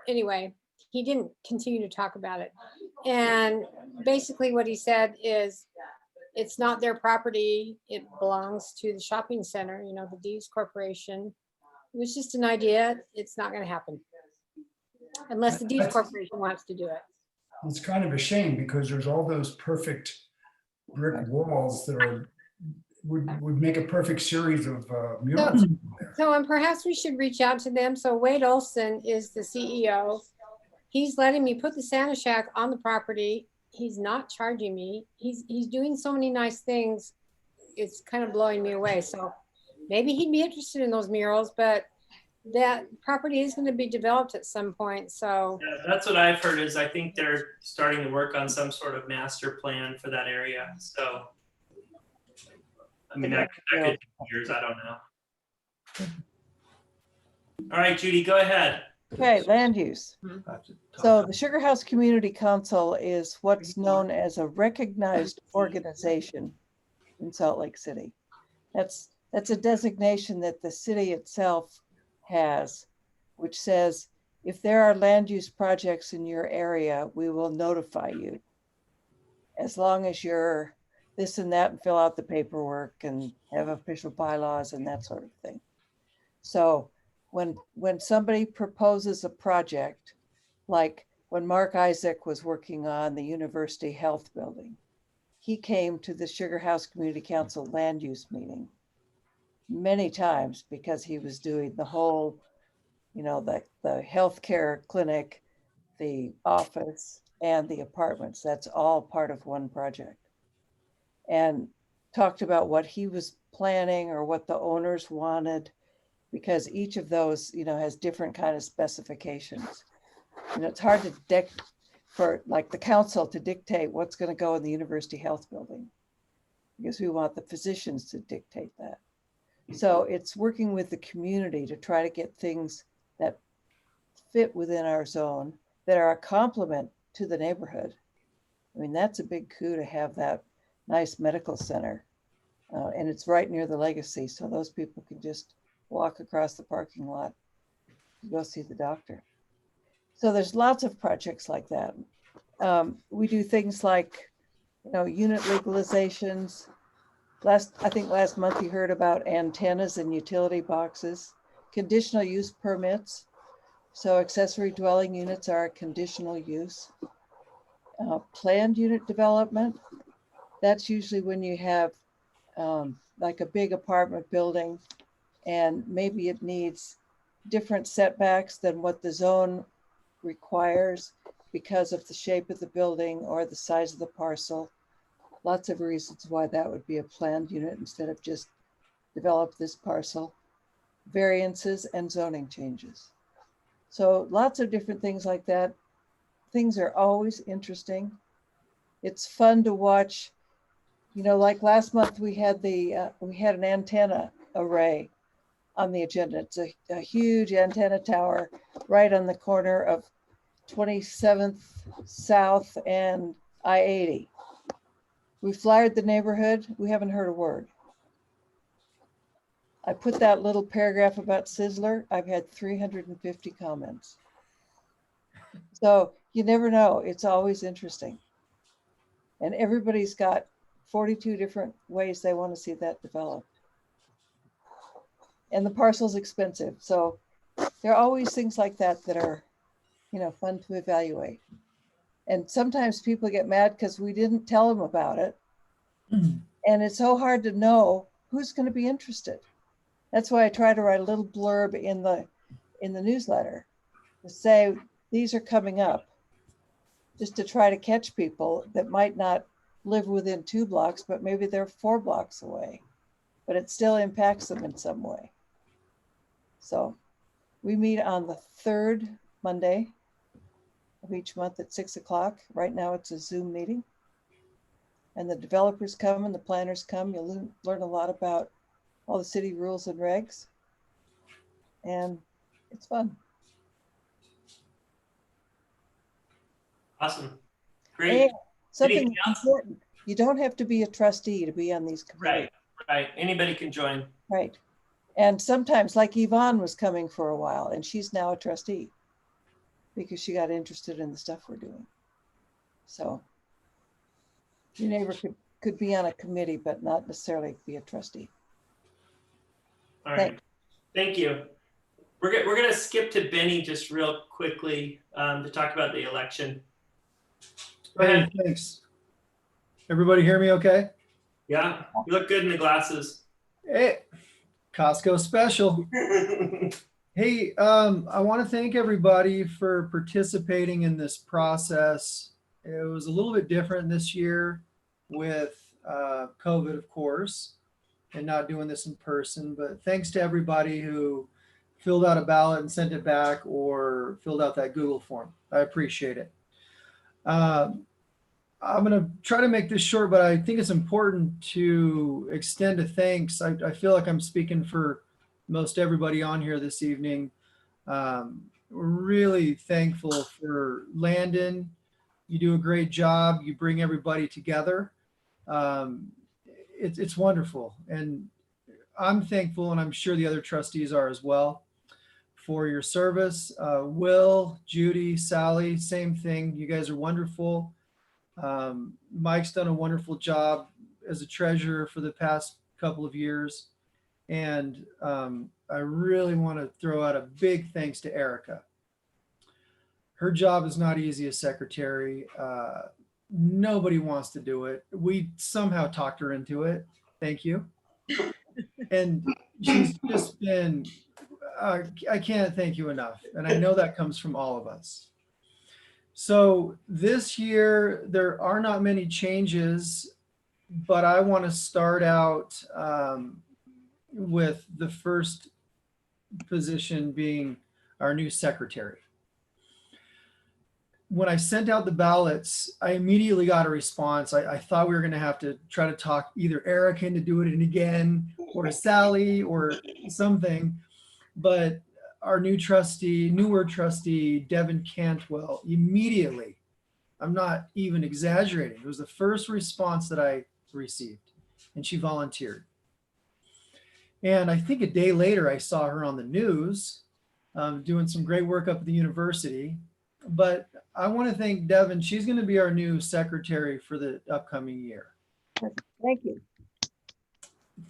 anyway, he didn't continue to talk about it. And basically what he said is it's not their property. It belongs to the shopping center, the Dees Corporation. It was just an idea. It's not going to happen unless the Dees Corporation wants to do it. It's kind of a shame because there's all those perfect brick walls that would make a perfect series of murals. So perhaps we should reach out to them. So Wade Olson is the CEO. He's letting me put the Santa Shack on the property. He's not charging me. He's doing so many nice things. It's kind of blowing me away. So maybe he'd be interested in those murals, but that property is going to be developed at some point. So yeah, that's what I've heard is I think they're starting to work on some sort of master plan for that area. So, I mean, that could take years. I don't know. All right, Judy, go ahead. Okay, land use. So the Sugar House Community Council is what's known as a recognized organization in Salt Lake City. That's a designation that the city itself has, which says if there are land use projects in your area, we will notify you. As long as you're this and that and fill out the paperwork and have official bylaws and that sort of thing. So when somebody proposes a project, like when Mark Isaac was working on the University Health Building, he came to the Sugar House Community Council land use meeting many times because he was doing the whole, the healthcare clinic, the office, and the apartments. That's all part of one project. And talked about what he was planning or what the owners wanted, because each of those, has different kind of specifications. It's hard for like the council to dictate what's going to go in the University Health Building. because we want the physicians to dictate that. So it's working with the community to try to get things that fit within our zone that are a complement to the neighborhood. I mean, that's a big coup to have that nice medical center. And it's right near the Legacy, so those people can just walk across the parking lot to go see the doctor. So there's lots of projects like that. We do things like, unit legalizations. I think last month you heard about antennas and utility boxes, conditional use permits. So accessory dwelling units are a conditional use. Planned unit development. That's usually when you have like a big apartment building and maybe it needs different setbacks than what the zone requires because of the shape of the building or the size of the parcel. Lots of reasons why that would be a planned unit instead of just develop this parcel. Variances and zoning changes. So lots of different things like that. Things are always interesting. It's fun to watch. Like last month we had an antenna array on the agenda. It's a huge antenna tower right on the corner of 27th South and I-80. We flyered the neighborhood. We haven't heard a word. I put that little paragraph about Sizzler. I've had 350 comments. So you never know. It's always interesting. And everybody's got 42 different ways they want to see that developed. And the parcel's expensive. So there are always things like that that are, fun to evaluate. And sometimes people get mad because we didn't tell them about it. And it's so hard to know who's going to be interested. That's why I try to write a little blurb in the newsletter to say these are coming up, just to try to catch people that might not live within 2 blocks, but maybe they're 4 blocks away, but it still impacts them in some way. So we meet on the 3rd Monday of each month at 6 o'clock. Right now it's a Zoom meeting. And the developers come and the planners come. You'll learn a lot about all the city rules and regs. And it's fun. Awesome. Great. And something Anything else? important. You don't have to be a trustee to be on these committees. Right. Anybody can join. Right. And sometimes, like Yvonne was coming for a while, and she's now a trustee because she got interested in the stuff we're doing. So your neighbor could be on a committee, but not necessarily be a trustee. All right. Thank you. We're going to skip to Benny just real quickly to talk about the election. Go ahead. Hey, thanks. Everybody hear me okay? Yeah, you look good in the glasses. Hey, Costco special. Hey, I want to thank everybody for participating in this process. It was a little bit different this year with COVID, of course, and not doing this in person, but thanks to everybody who filled out a ballot and sent it back or filled out that Google form. I appreciate it. I'm going to try to make this short, but I think it's important to extend a thanks. I feel like I'm speaking for most everybody on here this evening. We're really thankful for Landon. You do a great job. You bring everybody together. It's wonderful. And I'm thankful, and I'm sure the other trustees are as well, for your service. Will, Judy, Sally, same thing. You guys are wonderful. Mike's done a wonderful job as a treasurer for the past couple of years. And I really want to throw out a big thanks to Erica. Her job is not easy as secretary. Nobody wants to do it. We somehow talked her into it. Thank you. And she's just been, I can't thank you enough. And I know that comes from all of us. So this year, there are not many changes, but I want to start out with the first position being our new secretary. when I sent out the ballots, I immediately got a response. I thought we were going to have to try to talk either Eric into doing it again, or Sally, or something. But our newer trustee, Devin Cantwell, immediately, I'm not even exaggerating, it was the first response that I received, and she volunteered. And I think a day later, I saw her on the news doing some great work up at the university. But I want to thank Devin. She's going to be our new secretary for the upcoming year. Thank you.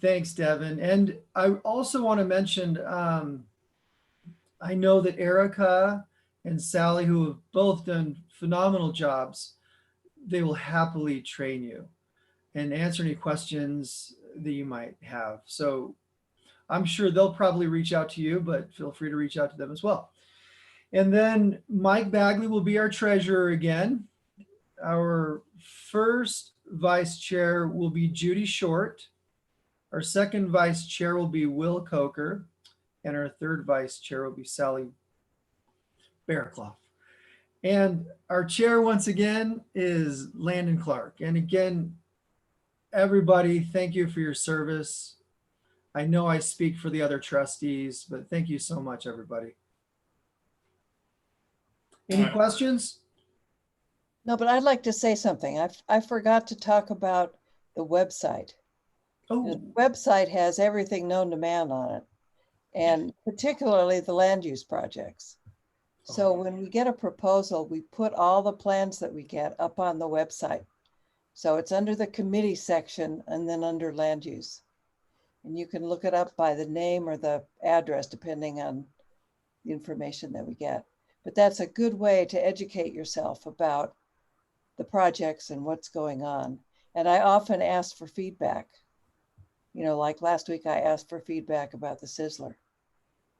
Thanks, Devin. And I also want to mention, I know that Erica and Sally, who have both done phenomenal jobs, they will happily train you and answer any questions that you might have. So I'm sure they'll probably reach out to you, but feel free to reach out to them as well. And then Mike Bagley will be our treasurer again. Our first vice chair will be Judy Short. Our second vice chair will be Will Coker. And our third vice chair will be Sally Bearclough. And our chair, once again, is Landon Clark. And again, everybody, thank you for your service. I know I speak for the other trustees, but thank you so much, everybody. Any questions? No, but I'd like to say something. I forgot to talk about the website. Oh. The website has everything known to man on it, and particularly the land use projects. So when we get a proposal, we put all the plans that we get up on the website. So it's under the committee section and then under land use. And you can look it up by the name or the address, depending on the information that we get. But that's a good way to educate yourself about the projects and what's going on. And I often ask for feedback. You know, like last week, I asked for feedback about the Sizzler,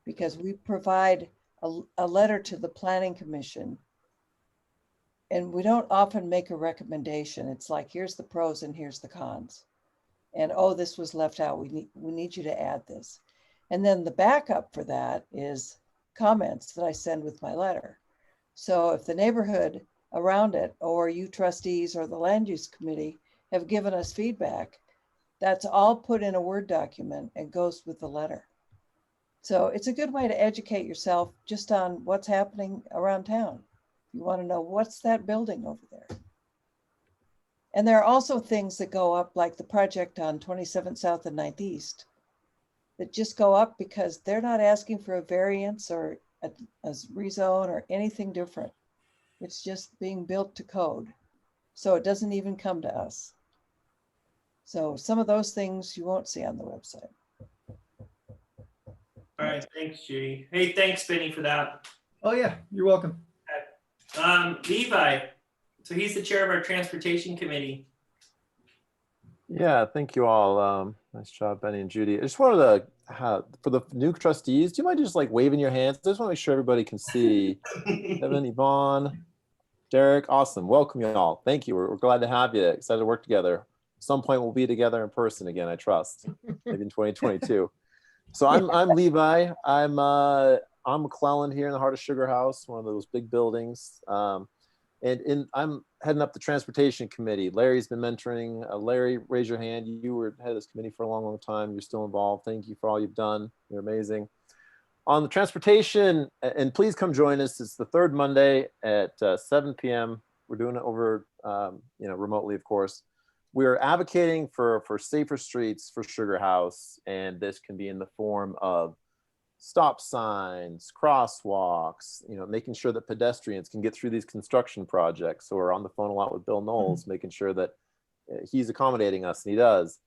because we provide a letter to the Planning Commission, and we don't often make a recommendation. It's like, here's the pros and here's the cons. And, oh, this was left out. We need you to add this. And then the backup for that is comments that I send with my letter. So if the neighborhood around it, or you trustees or the land use committee have given us feedback, that's all put in a Word document and goes with the letter. So it's a good way to educate yourself just on what's happening around town. You want to know, what's that building over there? And there are also things that go up, like the project on 27th South and 9th East, that just go up because they're not asking for a variance or a rezone or anything different. It's just being built to code. So it doesn't even come to us. So some of those things you won't see on the website. All right, thanks, Judy. Hey, thanks, Benny, for that. Oh yeah, you're welcome. Levi, so he's the chair of our transportation committee. Yeah, thank you all. Nice job, Benny and Judy. I just wanted to, for the new trustees, do you mind just like waving your hands? I just want to make sure everybody can see. Kevin, Yvonne, Derek, awesome. Welcome you all. Thank you. We're glad to have you. Excited to work together. At some point we'll be together in person again, I trust. Maybe in 2022. So I'm Levi. I'm McClellan here in the heart of Sugar House, one of those big buildings. And I'm heading up the transportation committee. Larry's been mentoring. Larry, raise your hand. You were head of this committee for a long, long time. You're still involved. Thank you for all you've done. You're amazing. On the transportation, and please come join us. It's the third Monday at 7 p.m. We're doing it over, remotely, of course. We're advocating for safer streets for Sugar House, and this can be in the form of stop signs, crosswalks, making sure that pedestrians can get through these construction projects. So we're on the phone a lot with Bill Knowles, making sure that he's accommodating us, and he does.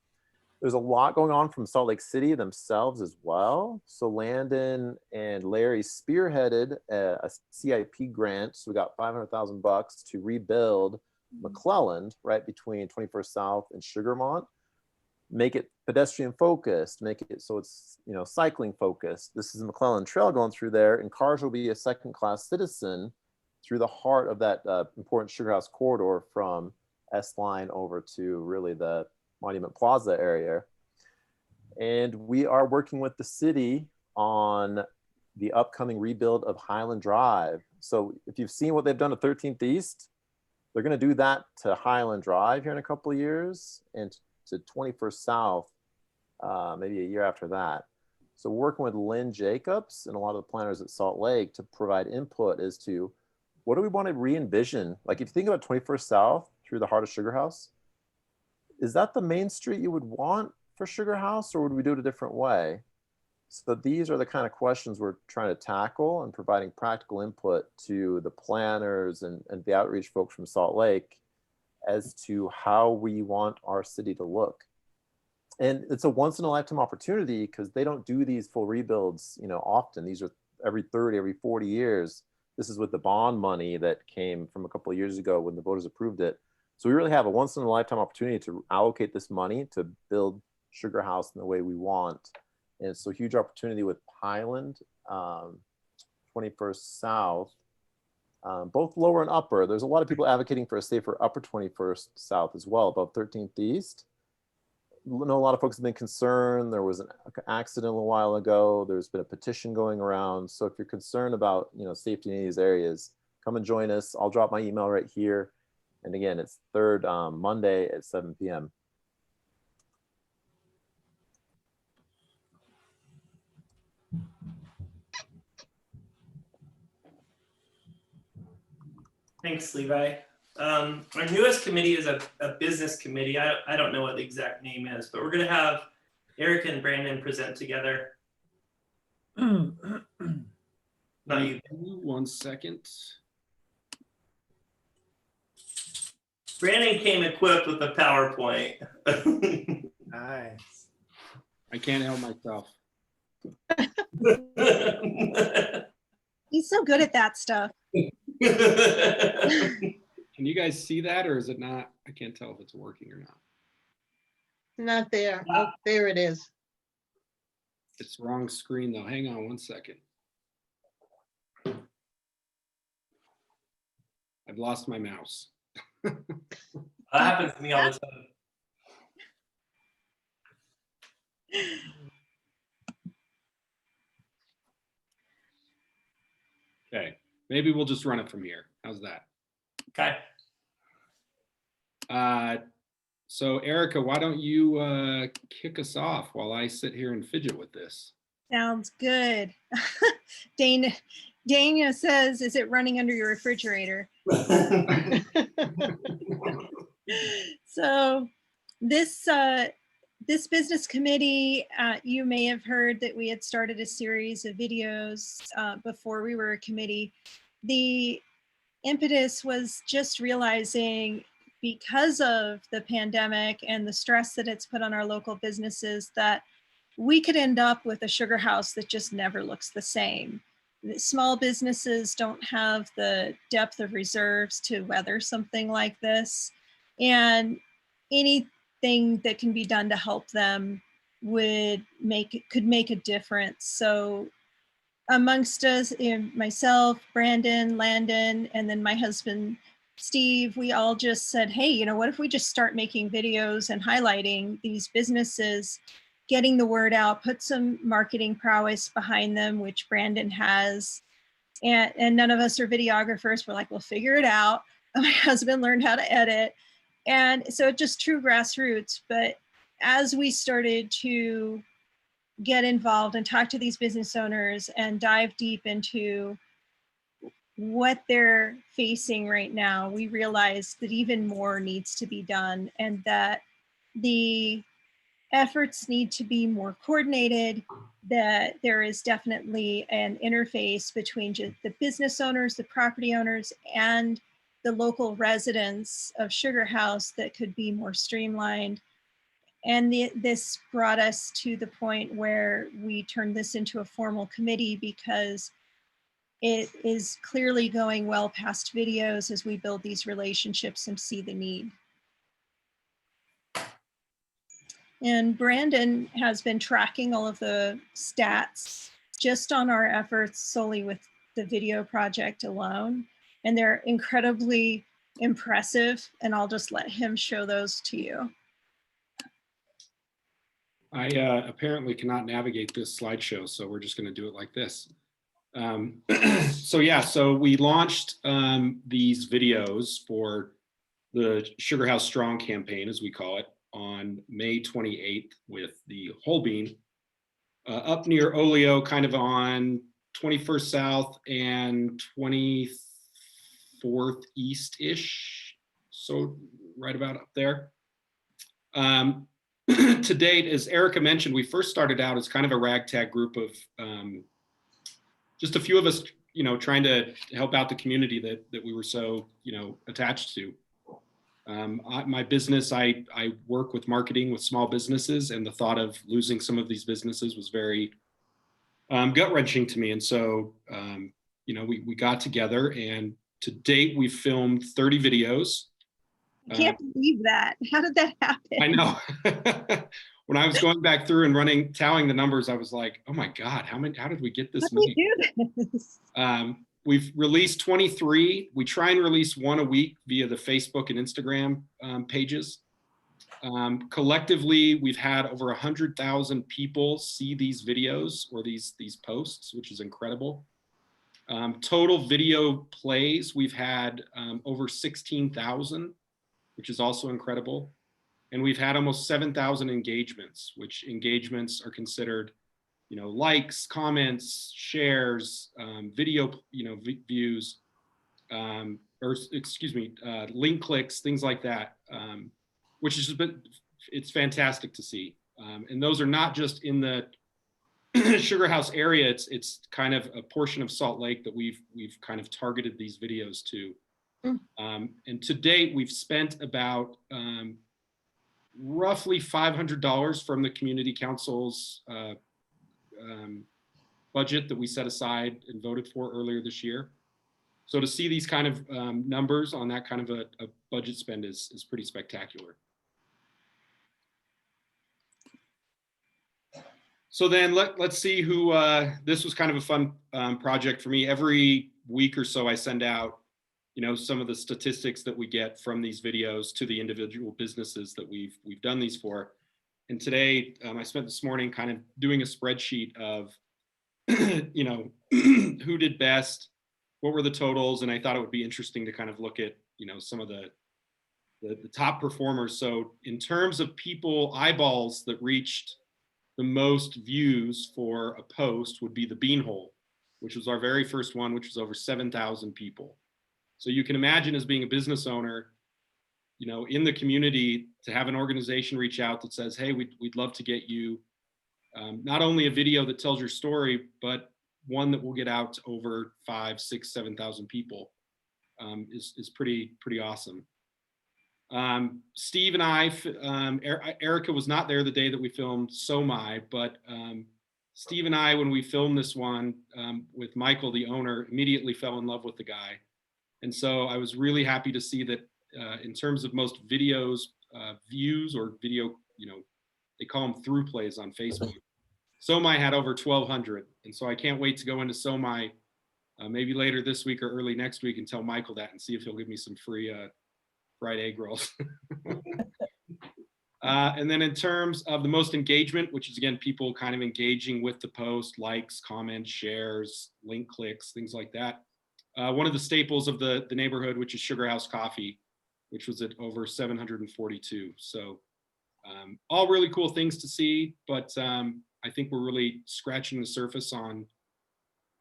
There's a lot going on from Salt Lake City themselves as well. So Landon and Larry spearheaded a CIP grant. So we got $500,000 to rebuild McClelland right between 21st South and Sugarmont. Make it pedestrian focused, make it so it's cycling focused. This is the McClelland Trail going through there, and cars will be a second-class citizen through the heart of that important Sugar House corridor from S-Line over to really the Monument Plaza area. And we are working with the city on the upcoming rebuild of Highland Drive. So if you've seen what they've done to 13th East, they're going to do that to Highland Drive here in a couple of years and to 21st South, maybe a year after that. So working with Lynn Jacobs and a lot of the planners at Salt Lake to provide input as to what do we want to re-envision? Like if you think about 21st South through the heart of Sugar House, is that the main street you would want for Sugar House, or would we do it a different way? So these are the kind of questions we're trying to tackle and providing practical input to the planners and the outreach folks from Salt Lake as to how we want our city to look. And it's a once in a lifetime opportunity because they don't do these full rebuilds, you know, often. These are every 30, every 40 years. This is with the bond money that came from a couple of years ago when the voters approved it. So we really have a once in a lifetime opportunity to allocate this money to build Sugar House in the way we want. And it's a huge opportunity with Highland, 21st South, both lower and upper. There's a lot of people advocating for a safer upper 21st South as well, above 13th East. I know a lot of folks have been concerned. There was an accident a little while ago. There's been a petition going around. So if you're concerned about, you know, safety in these areas, come and join us. I'll drop my email right here. And again, it's third Monday at 7 p.m. Thanks, Levi. Our newest committee is a business committee. I don't know what the exact name is, but we're going to have Erica and Brandon present together. Not you. 1 second. Brandon came equipped with a PowerPoint. Nice. I can't help myself. He's so good at that stuff. Can you guys see that, or is it not? I can't tell if it's working or not. Not there. Oh, there it is. It's wrong screen though. Hang on 1 second. I've lost my mouse. That happens to me all the time. Okay, maybe we'll just run it from here. How's that? Okay. So Erica, why don't you kick us off while I sit here and fidget with this? Sounds good. Dana says, is it running under your refrigerator? So this business committee, you may have heard that we had started a series of videos before we were a committee. The impetus was just realizing, because of the pandemic and the stress that it's put on our local businesses, that we could end up with a Sugar House that just never looks the same. Small businesses don't have the depth of reserves to weather something like this, and anything that can be done to help them could make a difference. So amongst us, myself, Brandon, Landon, and then my husband, Steve, we all just said, hey, you know, what if we just start making videos and highlighting these businesses, getting the word out, put some marketing prowess behind them, which Brandon has. And none of us are videographers. We're like, we'll figure it out. My husband learned how to edit. And so it's just true grassroots. But as we started to get involved and talk to these business owners and dive deep into what they're facing right now, we realized that even more needs to be done, and that the efforts need to be more coordinated, that there is definitely an interface between just the business owners, the property owners, and the local residents of Sugar House that could be more streamlined. And this brought us to the point where we turned this into a formal committee, because it is clearly going well past videos as we build these relationships and see the need. And Brandon has been tracking all of the stats just on our efforts solely with the video project alone. And they're incredibly impressive. And I'll just let him show those to you. I apparently cannot navigate this slideshow, so we're just going to do it like this. So yeah, so we launched these videos for the Sugar House Strong campaign, as we call it, on May 28th with the whole bean up near Oleo, kind of on 21st South and 24th East-ish. So right about up there. To date, as Erica mentioned, we first started out as kind of a ragtag group of just a few of us, you know, trying to help out the community that we were so, you know, attached to. My business, I work with marketing with small businesses, and the thought of losing some of these businesses was very gut-wrenching to me. And so, you know, we got together, and to date, we've filmed 30 videos. I can't believe that. How did that happen? I know. When I was going back through and tallying the numbers, I was like, oh my God, how did we get this many? Do this? We've released 23. We try and release one a week via the Facebook and Instagram pages. Collectively, we've had over 100,000 people see these videos or these posts, which is incredible. Total video plays, we've had over 16,000, which is also incredible. And we've had almost 7,000 engagements, which engagements are considered, you know, likes, comments, shares, video, you know, views, or excuse me, link clicks, things like that, which is, it's fantastic to see. And those are not just in the Sugar House area. It's kind of a portion of Salt Lake that we've kind of targeted these videos to. And to date, we've spent about roughly $500 from the community council's budget that we set aside and voted for earlier this year. So to see these kind of numbers on that kind of a budget spend is pretty spectacular. So then let's see who, this was kind of a fun project for me. Every week or so I send out, you know, some of the statistics that we get from these videos to the individual businesses that we've done these for. And today I spent this morning kind of doing a spreadsheet of, you know, who did best, what were the totals, and I thought it would be interesting to kind of look at, you know, some of the top performers. So in terms of people, eyeballs that reached the most views for a post would be the Beanhole, which was our very first one, which was over 7,000 people. So you can imagine, as being a business owner, you know, in the community, to have an organization reach out that says, hey, we'd love to get you not only a video that tells your story, but one that will get out to over 5, 6, 7,000 people is pretty awesome. Steve and I, Erica was not there the day that we filmed So My, but Steve and I, when we filmed this one with Michael, the owner, immediately fell in love with the guy. And so I was really happy to see that in terms of most videos, views or video, you know, they call them through plays on Facebook. So My had over 1,200. And so I can't wait to go into So My maybe later this week or early next week and tell Michael that and see if he'll give me some free fried egg rolls. And then in terms of the most engagement, which is again, people kind of engaging with the post, likes, comments, shares, link clicks, things like that. One of the staples of the neighborhood, which is Sugar House Coffee, which was at over 742. So all really cool things to see, but I think we're really scratching the surface on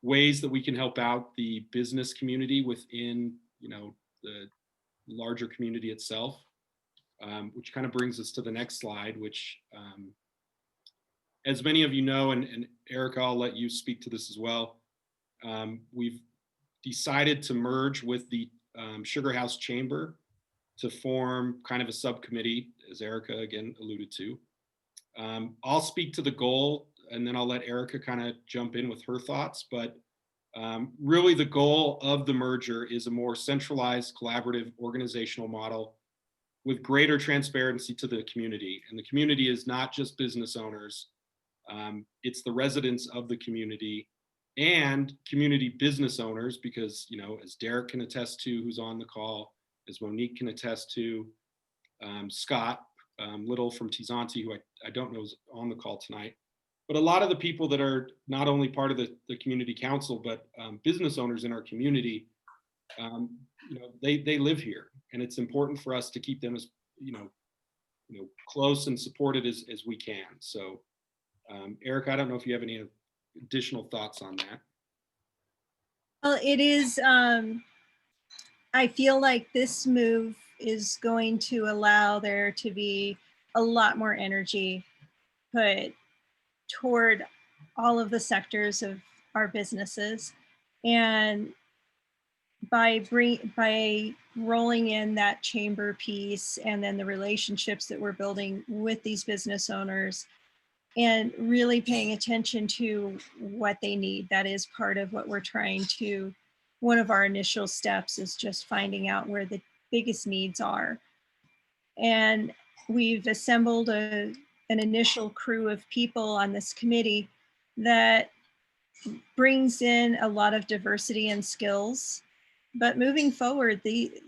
ways that we can help out the business community within, you know, the larger community itself, which kind of brings us to the next slide, which as many of you know, and Erica, I'll let you speak to this as well. We've decided to merge with the Sugar House Chamber to form kind of a subcommittee, as Erica again alluded to. I'll speak to the goal, and then I'll let Erica kind of jump in with her thoughts. But really the goal of the merger is a more centralized, collaborative organizational model with greater transparency to the community. And the community is not just business owners, it's the residents of the community and community business owners, because, you know, as Derek can attest to, who's on the call, as Monique can attest to, Scott Little from Tizanti, who I don't know is on the call tonight, But a lot of the people that are not only part of the community council, but business owners in our community, they live here, and it's important for us to keep them as close and supported as we can. So, Eric, I don't know if you have any additional thoughts on that. Well, it is, I feel like this move is going to allow there to be a lot more energy put toward all of the sectors of our businesses. And by rolling in that chamber piece and then the relationships that we're building with these business owners and really paying attention to what they need, that is part of what we're trying to, one of our initial steps is just finding out where the biggest needs are. And we've assembled an initial crew of people on this committee that brings in a lot of diversity and skills. But moving forward,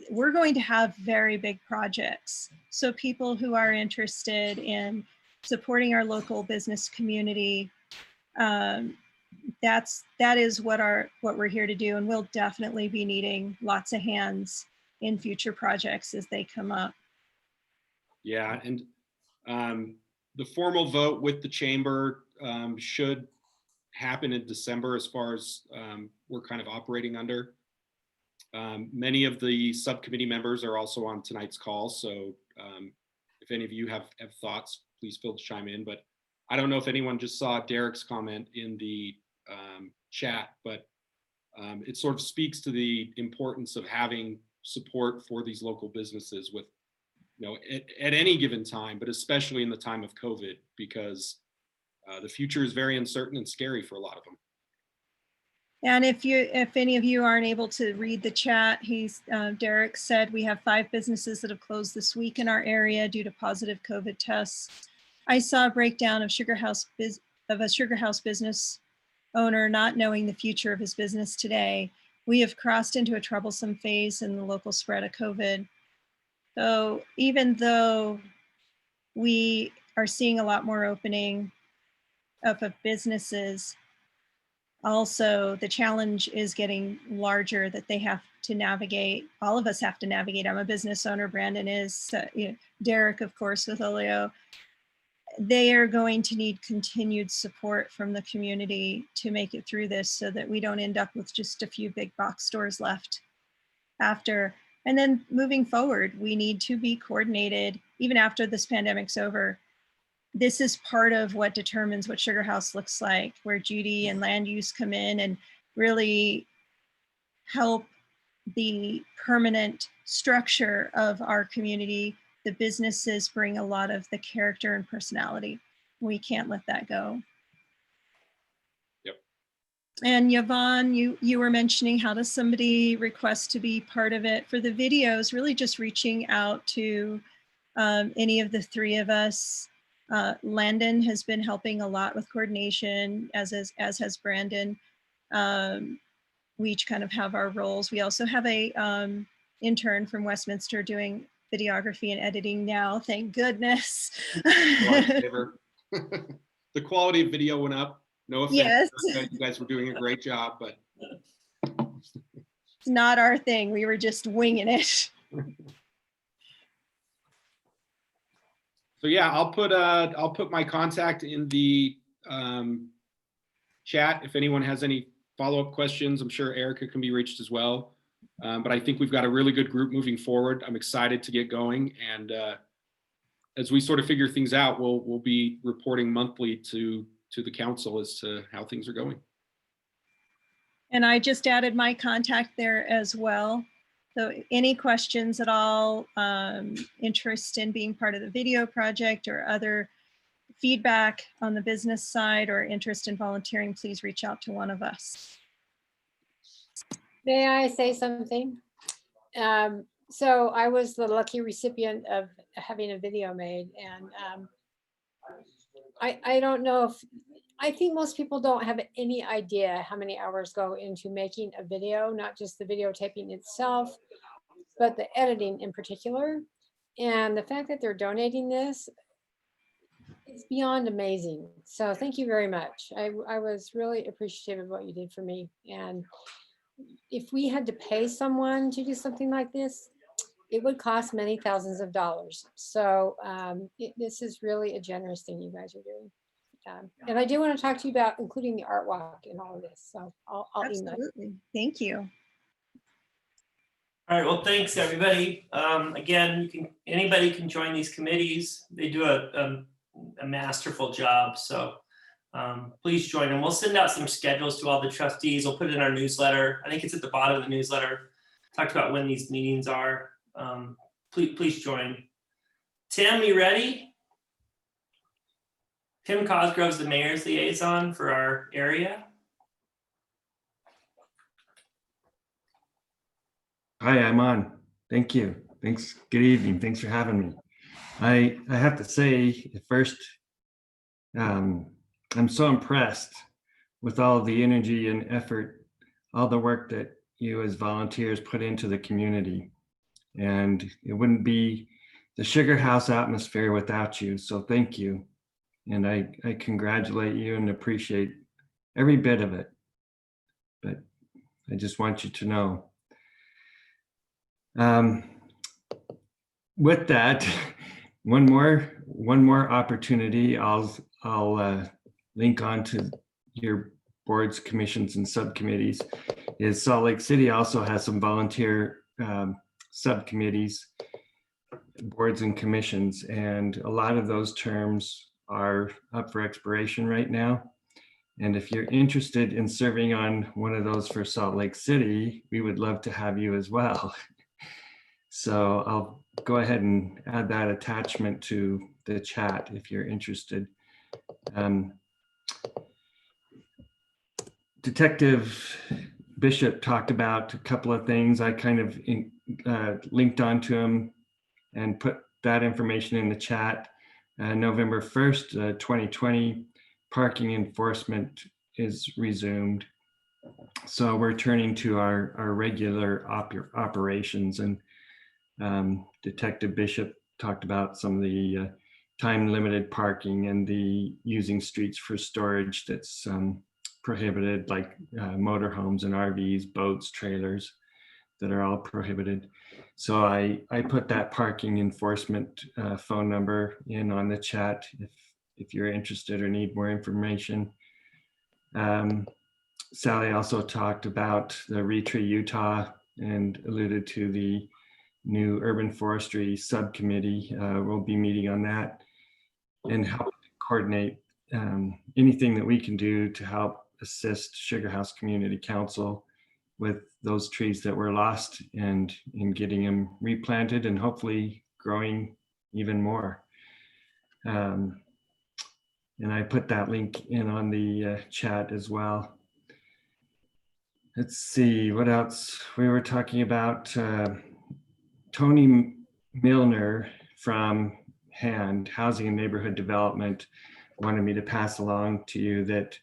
we're going to have very big projects. So people who are interested in supporting our local business community, that is what we're here to do. And we'll definitely be needing lots of hands in future projects as they come up. Yeah, and the formal vote with the chamber should happen in December as far as we're kind of operating under. Many of the subcommittee members are also on tonight's call, so if any of you have thoughts, please feel to chime in. But I don't know if anyone just saw Derek's comment in the chat, but it sort of speaks to the importance of having support for these local businesses with, at any given time, but especially in the time of COVID, because the future is very uncertain and scary for a lot of them. And if any of you aren't able to read the chat, Derek said we have 5 businesses that have closed this week in our area due to positive COVID tests. I saw a breakdown of a sugar house business owner not knowing the future of his business today. We have crossed into a troublesome phase in the local spread of COVID. So even though we are seeing a lot more opening up of businesses, also the challenge is getting larger that they have to navigate. All of us have to navigate. I'm a business owner. Brandon is, Derek, of course, with Olio. They are going to need continued support from the community to make it through this so that we don't end up with just a few big box stores left after. And then moving forward, we need to be coordinated even after this pandemic's over. This is part of what determines what Sugar House looks like, where Judy and land use come in and really help the permanent structure of our community. The businesses bring a lot of the character and personality. We can't let that go. Yep. And Yvonne, you were mentioning, how does somebody request to be part of it? For the videos, really just reaching out to any of the 3 of us. Landon has been helping a lot with coordination, as has Brandon. We each kind of have our roles. We also have a intern from Westminster doing videography and editing now, thank goodness. The quality of video went up. No offense, yes. You guys were doing a great job, but it's not our thing. We were just winging it. So yeah, I'll put my contact in the chat if anyone has any follow-up questions. I'm sure Erica can be reached as well. But I think we've got a really good group moving forward. I'm excited to get going, and as we sort of figure things out, we'll be reporting monthly to the council as to how things are going. And I just added my contact there as well. So any questions at all, interest in being part of the video project or other feedback on the business side or interest in volunteering, please reach out to one of us. May I say something? So I was the lucky recipient of having a video made, and I don't know if, I think most people don't have any idea how many hours go into making a video, not just the videotaping itself, but the editing in particular. And the fact that they're donating this, It's beyond amazing. So thank you very much. I was really appreciative of what you did for me. And if we had to pay someone to do something like this, it would cost many thousands of dollars. So this is really a generous thing you guys are doing. And I do want to talk to you about including the art walk in all of this. So I'll email. Absolutely. Thank you. All right, well, thanks, everybody. Again, anybody can join these committees. They do a masterful job. So please join them. We'll send out some schedules to all the trustees. We'll put it in our newsletter. I think it's at the bottom of the newsletter. Talked about when these meetings are. Please join. Tim, you ready? Tim Cosgrove's the mayor's liaison for our area. Hi, I'm on. Thank you. Thanks. Good evening. Thanks for having me. I have to say, at first, I'm so impressed with all the energy and effort, all the work that you as volunteers put into the community. And it wouldn't be the Sugar House atmosphere without you. So thank you. And I congratulate you and appreciate every bit of it. But I just want you to know. With that, one more opportunity. I'll link on to your boards, commissions, and subcommittees. Is Salt Lake City also has some volunteer subcommittees, boards, and commissions, and a lot of those terms are up for expiration right now. And if you're interested in serving on one of those for Salt Lake City, we would love to have you as well. So I'll go ahead and add that attachment to the chat if you're interested. Detective Bishop talked about a couple of things. I kind of linked onto him and put that information in the chat. November 1st, 2020, parking enforcement is resumed. So we're turning to our regular operations, and Detective Bishop talked about some of the time limited parking and the using streets for storage that's prohibited, like motorhomes and RVs, boats, trailers that are all prohibited. So I put that parking enforcement phone number in on the chat if you're interested or need more information. Sally also talked about the Retree Utah and alluded to the new urban forestry subcommittee. We'll be meeting on that and help coordinate anything that we can do to help assist Sugar House Community Council with those trees that were lost and in getting them replanted and hopefully growing even more. And I put that link in on the chat as well. Let's see, what else? We were talking about Tony Milner from HAND, Housing and Neighborhood Development, wanted me to pass along to you that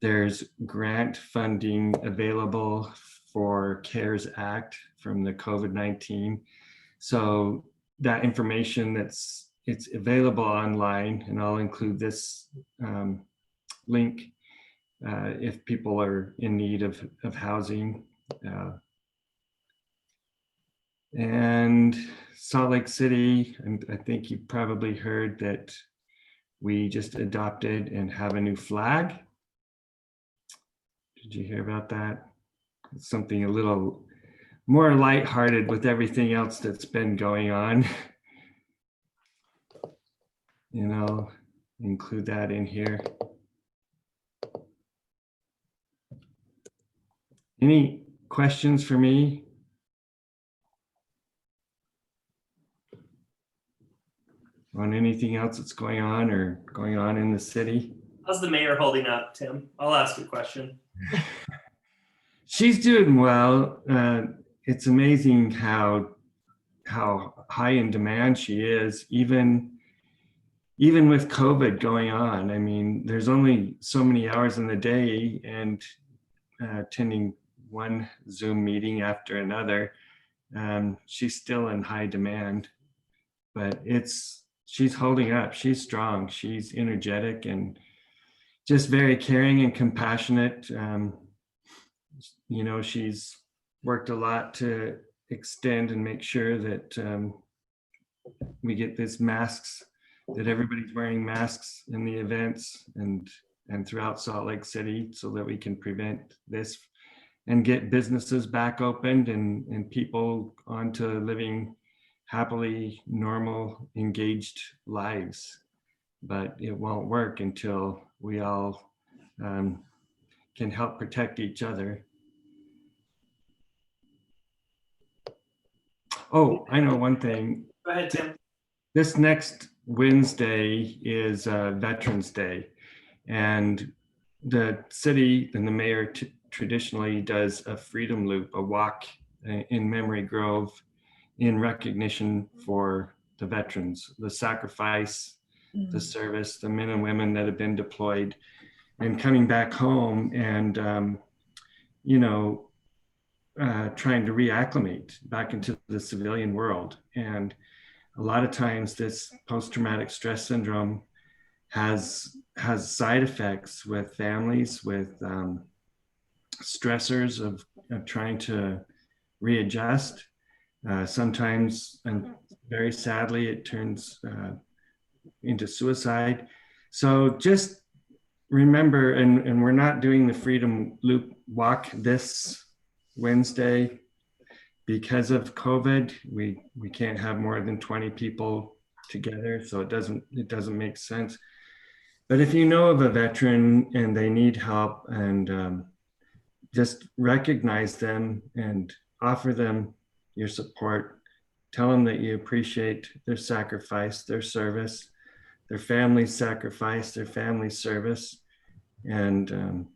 there's grant funding available for CARES Act from the COVID-19. So that information it's available online, and I'll include this link if people are in need of housing. And Salt Lake City, and I think you probably heard that we just adopted and have a new flag. Did you hear about that? It's something a little more lighthearted with everything else that's been going on. And I'll include that in here. Any questions for me? On anything else that's going on or going on in the city? How's the mayor holding up, Tim? I'll ask you a question. She's doing well. It's amazing how high in demand she is, even with COVID going on. I mean, there's only so many hours in the day, and attending one Zoom meeting after another, she's still in high demand. But it's she's holding up. She's strong. She's energetic and just very caring and compassionate. You know, she's worked a lot to extend and make sure that we get these masks, that everybody's wearing masks in the events and throughout Salt Lake City, so that we can prevent this and get businesses back opened and people onto living happily, normal, engaged lives. But it won't work until we all can help protect each other. Oh, I know one thing. Go ahead, Tim. This next Wednesday is Veterans Day, and the city and the mayor traditionally does a freedom loop, a walk in Memory Grove in recognition for the veterans, the sacrifice, the service, the men and women that have been deployed and coming back home and, you know, trying to reacclimate back into the civilian world. And a lot of times this post-traumatic stress syndrome has side effects with families, with stressors of trying to readjust. Sometimes, and very sadly, it turns into suicide. So just remember, and we're not doing the Freedom Loop walk this Wednesday because of COVID. We can't have more than 20 people together, so it doesn't make sense. But if you know of a veteran and they need help, and just recognize them and offer them your support, tell them that you appreciate their sacrifice, their service, their family's sacrifice, their family's service. And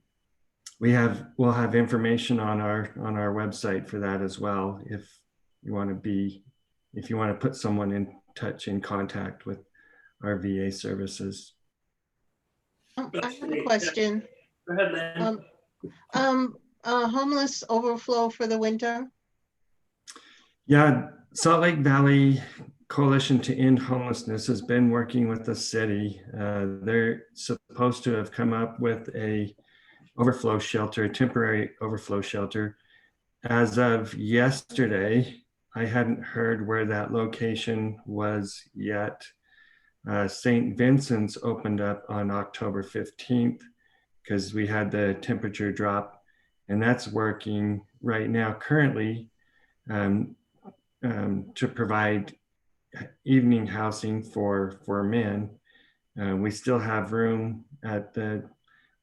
we'll have information on our website for that as well. If you want to put someone in contact with our VA services. I have a question. Go ahead, Lynn. Homeless overflow for the winter? Yeah, Salt Lake Valley Coalition to End Homelessness has been working with the city. They're supposed to have come up with a overflow shelter, a temporary overflow shelter. As of yesterday, I hadn't heard where that location was yet. St. Vincent's opened up on October 15th because we had the temperature drop, and that's working right now currently to provide evening housing for men. We still have room at the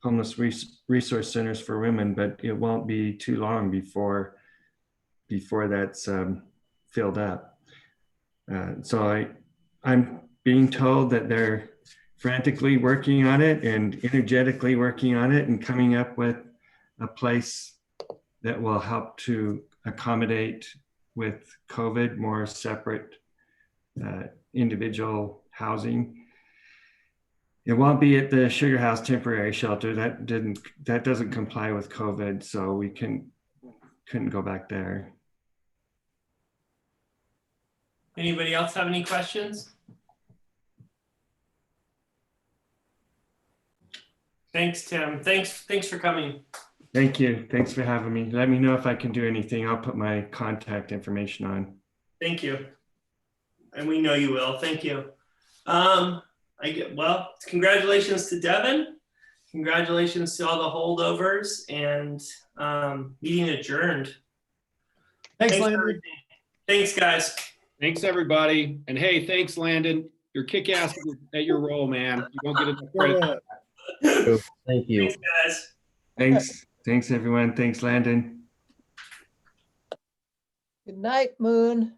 homeless resource centers for women, but it won't be too long before that's filled up. So I'm being told that they're frantically working on it and energetically working on it and coming up with a place that will help to accommodate with COVID more separate individual housing. It won't be at the Sugar House temporary shelter. That doesn't comply with COVID, so we couldn't go back there. Anybody else have any questions? Thanks, Tim. Thanks for coming. Thank you. Thanks for having me. Let me know if I can do anything. I'll put my contact information on. Thank you. And we know you will. Thank you. Well, congratulations to Devin. Congratulations to all the holdovers, and meeting adjourned. Thanks Landon. Thanks, guys. Thanks, everybody. And hey, thanks, Landon. You're kick-ass at your role, man. You won't get enough credit. Thank you. Thanks, guys. Thanks. Thanks, everyone. Thanks, Landon. Good night, Moon.